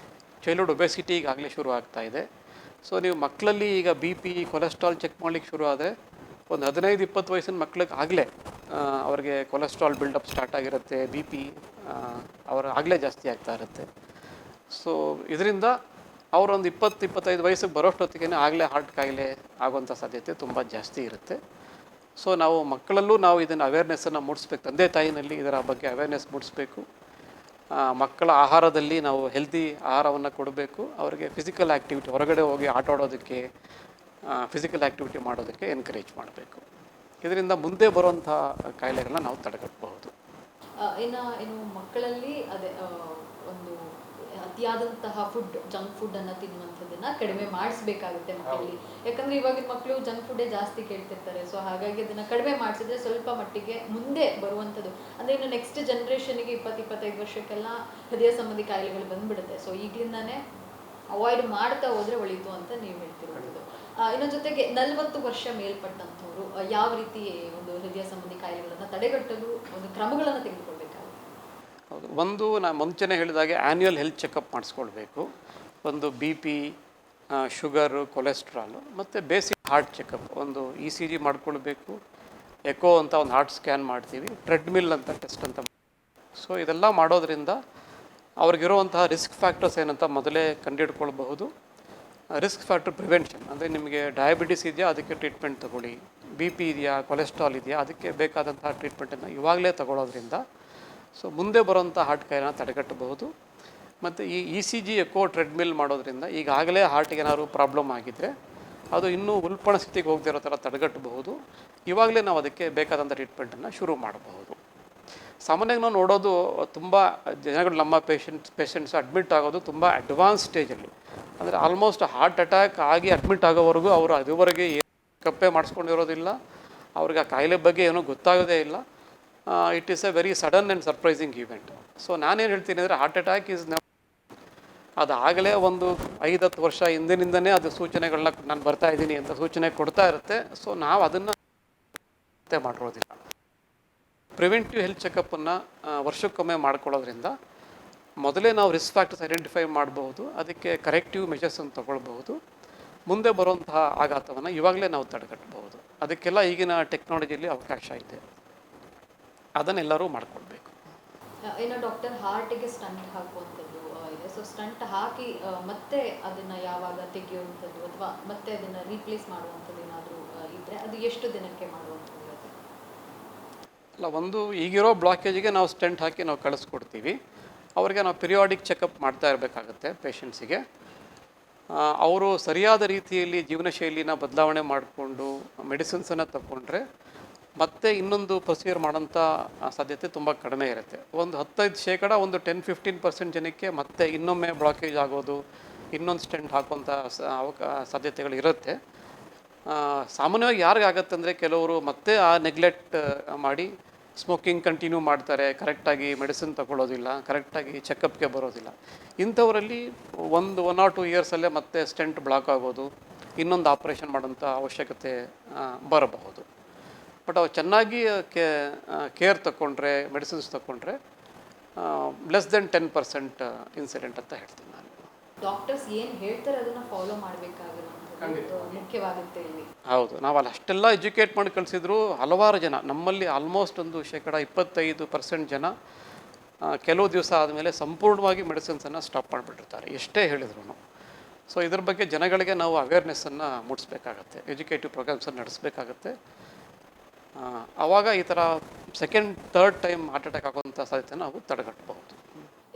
ಚೈಲ್ಡ್ಹುಡ್ ಒಬೆಸಿಟಿ ಈಗಾಗಲೇ ಶುರು ಆಗ್ತಾ ಇದೆ. ಸೊ ನೀವು ಮಕ್ಕಳಲ್ಲಿ ಈಗ BP, ಕೊಲೆಸ್ಟ್ರಾಲ್ ಚೆಕ್ ಮಾಡಲಿಕ್ಕೆ ಶುರು ಆದರೆ ಒಂದು 15-20 ವಯಸ್ಸಿನ ಮಕ್ಳಿಗೆ ಆಗಲೇ ಅವ್ರಿಗೆ ಕೊಲೆಸ್ಟ್ರಾಲ್ ಬಿಲ್ಡಪ್ ಸ್ಟಾರ್ಟ್ ಆಗಿರುತ್ತೆ, BP ಅವರ ಆಗಲೇ ಜಾಸ್ತಿ ಆಗ್ತಾ ಇರುತ್ತೆ. ಸೊ ಇದರಿಂದ ಅವರೊಂದು 20-25 ವಯಸ್ಸಿಗೆ ಬರೋಷ್ಟೊತ್ತಿಗೆ ಆಗಲೇ ಹಾರ್ಟ್ ಕಾಯಿಲೆ ಆಗುವಂಥ ಸಾಧ್ಯತೆ ತುಂಬ ಜಾಸ್ತಿ ಇರುತ್ತೆ. ಸೊ ನಾವು ಮಕ್ಕಳಲ್ಲೂ ನಾವು ಇದನ್ನು ಅವೇರ್ನೆಸ್ಸನ್ನು ಮೂಡಿಸ್ಬೇಕು, ತಂದೆ ತಾಯಿನಲ್ಲಿ ಇದರ ಬಗ್ಗೆ ಅವೇರ್ನೆಸ್ ಮೂಡಿಸ್ಬೇಕು. ಮಕ್ಕಳ ಆಹಾರದಲ್ಲಿ ನಾವು ಹೆಲ್ದಿ ಆಹಾರವನ್ನು ಕೊಡಬೇಕು. ಅವರಿಗೆ ಫಿಸಿಕಲ್ ಆ್ಯಕ್ಟಿವಿಟಿ, ಹೊರಗಡೆ ಹೋಗಿ ಆಟ ಆಡೋದಕ್ಕೆ, ಫಿಸಿಕಲ್ ಆ್ಯಕ್ಟಿವಿಟಿ ಮಾಡೋದಕ್ಕೆ ಎನ್ಕರೇಜ್ ಮಾಡಬೇಕು. ಇದರಿಂದ ಮುಂದೆ ಬರುವಂಥ ಕಾಯಿಲೆಗಳನ್ನ ನಾವು ತಡೆಗಟ್ಟಬಹುದು. ಏನು ಮಕ್ಕಳಲ್ಲಿ ಅದೇ ಒಂದು ಅತಿಯಾದಂತಹ ಜಂಕ್ ಫುಡ್ಡನ್ನು ತಿನ್ನುವಂಥದ್ದನ್ನ ಕಡಿಮೆ ಮಾಡಿಸ್ಬೇಕಾಗುತ್ತೆ ಮಕ್ಕಳಲ್ಲಿ. ಯಾಕಂದರೆ ಇವಾಗಿನ ಮಕ್ಕಳು ಜಂಕ್ ಫುಡ್ಡೇ ಜಾಸ್ತಿ ಕೇಳ್ತಿರ್ತಾರೆ. ಸೊ ಹಾಗಾಗಿ ಅದನ್ನು ಕಡಿಮೆ ಮಾಡಿಸಿದ್ರೆ ಸ್ವಲ್ಪ ಮಟ್ಟಿಗೆ ಮುಂದೆ ಬರುವಂಥದ್ದು ಅಂದರೆ ಇನ್ನು ನೆಕ್ಸ್ಟ್ ಜನ್ರೇಷನ್ಗೆ 20-25 ವರ್ಷಕ್ಕೆಲ್ಲ ಹೃದಯ ಸಂಬಂಧಿ ಕಾಯಿಲೆಗಳು ಬಂದ್ಬಿಡುತ್ತೆ. ಸೊ ಈಗಲಿಂದಾನೇ ಅವಾಯ್ಡ್ ಮಾಡ್ತಾ ಹೋದರೆ ಒಳಿತು ಅಂತ ನೀವು ಹೇಳ್ತಿರುವಂಥದ್ದು. ಇನ್ನು ಜೊತೆಗೆ 40 ವರ್ಷ ಮೇಲ್ಪಟ್ಟಂಥವ್ರು ಯಾವ ರೀತಿ ಒಂದು ಹೃದಯ ಸಂಬಂಧಿ ಕಾಯಿಲೆಗಳನ್ನು ತಡೆಗಟ್ಟಲು ಒಂದು ಕ್ರಮಗಳನ್ನು ತೆಗೆದುಕೊಳ್ಬೇಕಾಗುತ್ತೆ? ಹೌದು, ಒಂದು ನಾನು ಮುಂಚೆನೇ ಹೇಳಿದಾಗೆ ಆ್ಯನ್ಯುವಲ್ ಹೆಲ್ತ್ ಚೆಕಪ್ ಮಾಡಿಸ್ಕೊಳ್ಬೇಕು. ಒಂದು BP, ಶುಗರು, ಕೊಲೆಸ್ಟ್ರಾಲು ಮತ್ತು ಬೇಸಿಕ್ ಹಾರ್ಟ್ ಚೆಕಪ್, ಒಂದು ECG ಮಾಡ್ಕೊಳ್ಬೇಕು, ಎಕೋ ಅಂತ ಒಂದು ಹಾರ್ಟ್ ಸ್ಕ್ಯಾನ್ ಮಾಡ್ತೀವಿ, ಟ್ರೆಡ್ಮಿಲ್ ಅಂತ ಟೆಸ್ಟ್ ಅಂತ. ಸೊ ಇದೆಲ್ಲ ಮಾಡೋದ್ರಿಂದ ಅವ್ರಿಗಿರುವಂತಹ ರಿಸ್ಕ್ ಫ್ಯಾಕ್ಟರ್ಸ್ ಏನಂತ ಮೊದಲೇ ಕಂಡುಹಿಡ್ಕೊಳ್ಬಹುದು. ರಿಸ್ಕ್ ಫ್ಯಾಕ್ಟರ್ ಪ್ರಿವೆನ್ಷನ್ ಅಂದರೆ ನಿಮಗೆ ಡಯಾಬಿಟಿಸ್ ಇದೆಯಾ, ಅದಕ್ಕೆ ಟ್ರೀಟ್ಮೆಂಟ್ ತೊಗೊಳ್ಳಿ, BP ಇದೆಯಾ, ಕೊಲೆಸ್ಟ್ರಾಲ್ ಇದೆಯಾ, ಅದಕ್ಕೆ ಬೇಕಾದಂತಹ ಟ್ರೀಟ್ಮೆಂಟನ್ನು ಇವಾಗಲೇ ತಗೊಳ್ಳೋದ್ರಿಂದ ಸೊ ಮುಂದೆ ಬರುವಂಥ ಹಾರ್ಟ್ ಕಾಯಿಲೆನ ತಡೆಗಟ್ಟಬಹುದು. ಮತ್ತು ಈ ECG, ಎಕೋ, ಟ್ರೆಡ್ಮಿಲ್ ಮಾಡೋದ್ರಿಂದ ಈಗಾಗಲೇ ಹಾರ್ಟಿಗೆ ಏನಾದ್ರು ಪ್ರಾಬ್ಲಮ್ ಆಗಿದ್ದರೆ ಅದು ಇನ್ನೂ ಉಲ್ಪಣ ಸ್ಥಿತಿಗೆ ಹೋಗದಿರೋ ಥರ ತಡೆಗಟ್ಟಬಹುದು. ಇವಾಗಲೇ ನಾವು ಅದಕ್ಕೆ ಬೇಕಾದಂಥ ಟ್ರೀಟ್ಮೆಂಟನ್ನು ಶುರು ಮಾಡಬಹುದು. ಸಾಮಾನ್ಯವಾಗಿ ನಾವು ನೋಡೋದು ತುಂಬ ಜನಗಳು ನಮ್ಮ ಪೇಷಂಟ್ಸ್ ಅಡ್ಮಿಟ್ ಆಗೋದು ತುಂಬ ಅಡ್ವಾನ್ಸ್ ಸ್ಟೇಜಲ್ಲಿ, ಅಂದರೆ ಆಲ್ಮೋಸ್ಟ್ ಹಾರ್ಟ್ ಅಟ್ಯಾಕ್ ಆಗಿ ಅಡ್ಮಿಟ್ ಆಗೋವರೆಗೂ ಅವರು ಅದುವರೆಗೆ ಕಪ್ಪೆ ಮಾಡಿಸ್ಕೊಂಡಿರೋದಿಲ್ಲ, ಅವ್ರಿಗೆ ಆ ಕಾಯಿಲೆ ಬಗ್ಗೆ ಏನೂ ಗೊತ್ತಾಗೋದೇ ಇಲ್ಲ. It is A very sudden and surprising event. So ನಾನೇನು ಹೇಳ್ತೀನಿ ಅಂದರೆ ಹಾರ್ಟ್ ಅಟ್ಯಾಕ್ ಈಸ್ ಅದಾಗಲೇ ಒಂದು 5-10 ವರ್ಷ ಹಿಂದಿನಿಂದನೇ ಅದು ಸೂಚನೆಗಳನ್ನ ನಾನು ಬರ್ತಾ ಇದ್ದೀನಿ ಅಂತ ಸೂಚನೆ ಕೊಡ್ತಾ ಇರುತ್ತೆ. ಸೊ ನಾವು ಅದನ್ನು ಮಾಡಿರೋದಿಲ್ಲ. ಪ್ರಿವೆಂಟಿವ್ ಹೆಲ್ತ್ ಚೆಕಪ್ಪನ್ನು ವರ್ಷಕ್ಕೊಮ್ಮೆ ಮಾಡ್ಕೊಳ್ಳೋದ್ರಿಂದ ಮೊದಲೇ ನಾವು ರಿಸ್ಕ್ ಫ್ಯಾಕ್ಟರ್ಸ್ ಐಡೆಂಟಿಫೈ ಮಾಡಬಹುದು, ಅದಕ್ಕೆ ಕರೆಕ್ಟಿವ್ ಮೆಷರ್ಸನ್ನು ತಗೊಳ್ಬಹುದು, ಮುಂದೆ ಬರುವಂತಹ ಆಘಾತವನ್ನು ಇವಾಗಲೇ ನಾವು ತಡೆಗಟ್ಟಬಹುದು. ಅದಕ್ಕೆಲ್ಲ ಈಗಿನ ಟೆಕ್ನಾಲಜಿಯಲ್ಲಿ ಅವಕಾಶ ಇದೆ, ಅದನ್ನೆಲ್ಲರೂ ಮಾಡ್ಕೊಳ್ಬೇಕು. ಏನೋ ಡಾಕ್ಟರ್ ಹಾರ್ಟಿಗೆ ಸ್ಟಂಟ್ ಹಾಕುವಂಥದ್ದು ಇದೆ. ಸೊ ಸ್ಟಂಟ್ ಹಾಕಿ ಮತ್ತೆ ಅದನ್ನು ಯಾವಾಗ ತೆಗೆಯುವಂಥದ್ದು ಅಥವಾ ಮತ್ತೆ ಅದನ್ನು ರೀಪ್ಲೇಸ್ ಮಾಡುವಂಥದ್ದು ಏನಾದರೂ ಇದ್ದರೆ ಅದು ಎಷ್ಟು ದಿನಕ್ಕೆ ಮಾಡುವಂಥದ್ದು? ಅಲ್ಲ, ಒಂದು ಈಗಿರೋ ಬ್ಲಾಕೇಜಿಗೆ ನಾವು ಸ್ಟೆಂಟ್ ಹಾಕಿ ನಾವು ಕಳಿಸ್ಕೊಡ್ತೀವಿ. ಅವರಿಗೆ ನಾವು ಪಿರಿಯಾಡಿಕ್ ಚೆಕಪ್ ಮಾಡ್ತಾ ಇರಬೇಕಾಗುತ್ತೆ ಪೇಷಂಟ್ಸಿಗೆ. ಅವರು ಸರಿಯಾದ ರೀತಿಯಲ್ಲಿ ಜೀವನ ಶೈಲಿನ ಬದಲಾವಣೆ ಮಾಡಿಕೊಂಡು ಮೆಡಿಸಿನ್ಸನ್ನು ತಗೊಂಡ್ರೆ ಮತ್ತೆ ಇನ್ನೊಂದು ಪ್ರೊಸೀಜರ್ ಮಾಡೋಂಥ ಸಾಧ್ಯತೆ ತುಂಬ ಕಡಿಮೆ ಇರುತ್ತೆ. ಒಂದು 15%, ಒಂದು 10-15% ಜನಕ್ಕೆ ಮತ್ತೆ ಇನ್ನೊಮ್ಮೆ ಬ್ಲಾಕೇಜ್ ಆಗೋದು, ಇನ್ನೊಂದು ಸ್ಟೆಂಟ್ ಹಾಕುವಂಥ ಸಾಧ್ಯತೆಗಳು ಇರುತ್ತೆ. ಸಾಮಾನ್ಯವಾಗಿ ಯಾರಿಗಾಗತ್ತೆ ಅಂದರೆ ಕೆಲವರು ಮತ್ತೆ ಆ ನೆಗ್ಲೆಕ್ಟ್ ಮಾಡಿ ಸ್ಮೋಕಿಂಗ್ ಕಂಟಿನ್ಯೂ ಮಾಡ್ತಾರೆ, ಕರೆಕ್ಟಾಗಿ ಮೆಡಿಸಿನ್ ತಗೊಳ್ಳೋದಿಲ್ಲ, ಕರೆಕ್ಟಾಗಿ ಚೆಕಪ್ಗೆ ಬರೋದಿಲ್ಲ. ಇಂಥವರಲ್ಲಿ 1 or 2 ಇಯರ್ಸಲ್ಲೇ ಮತ್ತೆ ಸ್ಟೆಂಟ್ ಬ್ಲಾಕ್ ಆಗೋದು, ಇನ್ನೊಂದು ಆಪ್ರೇಷನ್ ಮಾಡೋಂಥ ಅವಶ್ಯಕತೆ ಬರಬಹುದು. ಬಟ್ ಅವ್ರು ಚೆನ್ನಾಗಿ ಕೇರ್ ತಗೊಂಡ್ರೆ, ಮೆಡಿಸಿನ್ಸ್ ತಗೊಂಡ್ರೆ ಲೆಸ್ ದೆನ್ 10% ಇನ್ಸಿಡೆಂಟ್ ಅಂತ ಹೇಳ್ತೀನಿ ನಾನು. ಡಾಕ್ಟರ್ಸ್ ಏನು ಹೇಳ್ತಾರೆ ಅದನ್ನು ಫಾಲೋ ಮಾಡಬೇಕಾಗಿರೋದು ಮುಖ್ಯವಾಗುತ್ತೆ ಇಲ್ಲಿ. ಹೌದು, ನಾವು ಅಲ್ಲಿ ಅಷ್ಟೆಲ್ಲ ಎಜುಕೇಟ್ ಮಾಡಿ ಕಳಿಸಿದ್ರು ಹಲವಾರು ಜನ, ನಮ್ಮಲ್ಲಿ ಆಲ್ಮೋಸ್ಟ್ ಒಂದು 25% ಜನ ಕೆಲವು ದಿವಸ ಆದಮೇಲೆ ಸಂಪೂರ್ಣವಾಗಿ ಮೆಡಿಸಿನ್ಸನ್ನು ಸ್ಟಾಪ್ ಮಾಡಿಬಿಟ್ಟಿರ್ತಾರೆ, ಎಷ್ಟೇ ಹೇಳಿದ್ರು. ಸೊ ಇದ್ರ ಬಗ್ಗೆ ಜನಗಳಿಗೆ ನಾವು ಅವೇರ್ನೆಸ್ಸನ್ನು ಮೂಡಿಸ್ಬೇಕಾಗತ್ತೆ, ಎಜುಕೇಟಿವ್ ಪ್ರೋಗ್ರಾಮ್ಸನ್ನು ನಡೆಸಬೇಕಾಗತ್ತೆ. ಆವಾಗ ಈ ಥರ second, third time heart attack ಆಗುವಂಥ ಸಾಧ್ಯತೆ ನಾವು ತಡೆಗಟ್ಟಬಹುದು.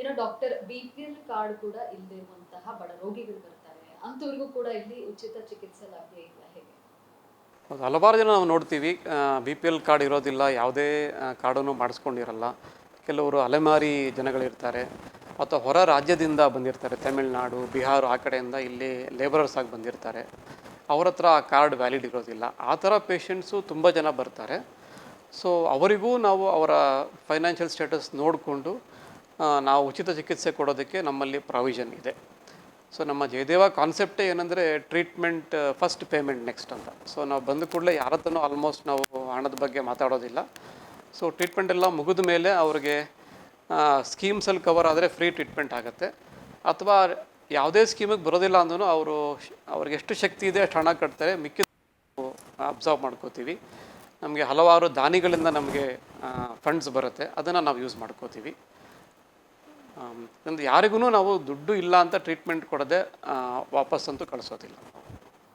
ಇನ್ನು ಡಾಕ್ಟರ್, BPL ಕಾರ್ಡ್ ಕೂಡ ಇಲ್ಲದೆ ಇರುವಂತಹ ಬಡ ರೋಗಿಗಳು ಬರ್ತಾರೆ, ಅಂಥವ್ರಿಗೂ ಕೂಡ ಇಲ್ಲಿ ಉಚಿತ ಚಿಕಿತ್ಸೆ ಲಭ್ಯ ಇಲ್ಲ, ಹೇಗೆ? ಹೌದು, ಹಲವಾರು ಜನ ನಾವು ನೋಡ್ತೀವಿ BPL ಕಾರ್ಡ್ ಇರೋದಿಲ್ಲ, ಯಾವುದೇ ಕಾರ್ಡನ್ನು ಮಾಡಿಸ್ಕೊಂಡಿರಲ್ಲ. ಕೆಲವರು ಅಲೆಮಾರಿ ಜನಗಳಿರ್ತಾರೆ ಅಥವಾ ಹೊರ ರಾಜ್ಯದಿಂದ ಬಂದಿರ್ತಾರೆ, ತಮಿಳುನಾಡು, ಬಿಹಾರ ಆ ಕಡೆಯಿಂದ ಇಲ್ಲಿ ಲೇಬರರ್ಸ್ ಆಗಿ ಬಂದಿರ್ತಾರೆ. ಅವ್ರ ಹತ್ರ ಆ ಕಾರ್ಡ್ ವ್ಯಾಲಿಡ್ ಇರೋದಿಲ್ಲ. ಆ ಥರ ಪೇಷಂಟ್ಸು ತುಂಬ ಜನ ಬರ್ತಾರೆ. ಸೊ ಅವರಿಗೂ ನಾವು ಅವರ ಫೈನಾನ್ಷಿಯಲ್ ಸ್ಟೇಟಸ್ ನೋಡಿಕೊಂಡು ನಾವು ಉಚಿತ ಚಿಕಿತ್ಸೆ ಕೊಡೋದಕ್ಕೆ ನಮ್ಮಲ್ಲಿ ಪ್ರಾವಿಷನ್ ಇದೆ. ಸೊ ನಮ್ಮ ಜಯದೇವ ಕಾನ್ಸೆಪ್ಟೇ ಏನಂದರೆ ಟ್ರೀಟ್ಮೆಂಟ್ ಫಸ್ಟ್, ಪೇಮೆಂಟ್ ನೆಕ್ಸ್ಟ್ ಅಂತ. ಸೊ ನಾವು ಬಂದ ಕೂಡಲೇ ಯಾರ ಹತ್ರನೂ ಆಲ್ಮೋಸ್ಟ್ ನಾವು ಹಣದ ಬಗ್ಗೆ ಮಾತಾಡೋದಿಲ್ಲ. ಸೊ ಟ್ರೀಟ್ಮೆಂಟ್ ಎಲ್ಲ ಮುಗಿದ ಮೇಲೆ ಅವ್ರಿಗೆ ಸ್ಕೀಮ್ಸಲ್ಲಿ ಕವರ್ ಆದರೆ ಫ್ರೀ ಟ್ರೀಟ್ಮೆಂಟ್ ಆಗುತ್ತೆ, ಅಥವಾ ಯಾವುದೇ ಸ್ಕೀಮಿಗೆ ಬರೋದಿಲ್ಲ ಅಂದ್ರೂ ಅವ್ರಿಗೆ ಎಷ್ಟು ಶಕ್ತಿ ಇದೆ ಅಷ್ಟು ಹಣ ಕಟ್ತಾರೆ, ಮಿಕ್ಕಿದ ಅಬ್ಸರ್ವ್ ಮಾಡ್ಕೋತೀವಿ. ನಮಗೆ ಹಲವಾರು ದಾನಿಗಳಿಂದ ನಮಗೆ ಫಂಡ್ಸ್ ಬರುತ್ತೆ, ಅದನ್ನು ನಾವು ಯೂಸ್ ಮಾಡ್ಕೋತೀವಿ. ಒಂದು ಯಾರಿಗೂ ನಾವು ದುಡ್ಡು ಇಲ್ಲ ಅಂತ ಟ್ರೀಟ್ಮೆಂಟ್ ಕೊಡದೆ ವಾಪಸ್ಸಂತೂ ಕಳಿಸೋದಿಲ್ಲ.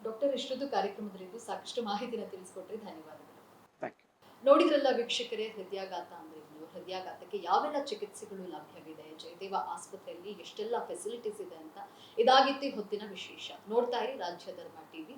ಡಾಕ್ಟರ್, ಇಷ್ಟೊಂದು ಕಾರ್ಯಕ್ರಮದಲ್ಲಿ ಸಾಕಷ್ಟು ಮಾಹಿತಿನ ತಿಳಿಸ್ಕೊಟ್ರಿ, ಧನ್ಯವಾದಗಳು. Thank you. ನೋಡಿದ್ರಲ್ಲ ವೀಕ್ಷಕರೇ, ಹೃದಯಾಘಾತ ಅಂದರೆ ಹೃದಯಾಘಾತಕ್ಕೆ ಯಾವೆಲ್ಲ ಚಿಕಿತ್ಸೆಗಳು ಲಭ್ಯವಿದೆ, ಜಯದೇವ ಆಸ್ಪತ್ರೆಯಲ್ಲಿ ಎಷ್ಟೆಲ್ಲ ಫೆಸಿಲಿಟೀಸ್ ಇದೆ ಅಂತ. ಇದಾಗಿತ್ತು ಹೊತ್ತಿನ ವಿಶೇಷ. ನೋಡ್ತಾ ಇರಿ ರಾಜ್ಯ ಧರ್ಮ TV.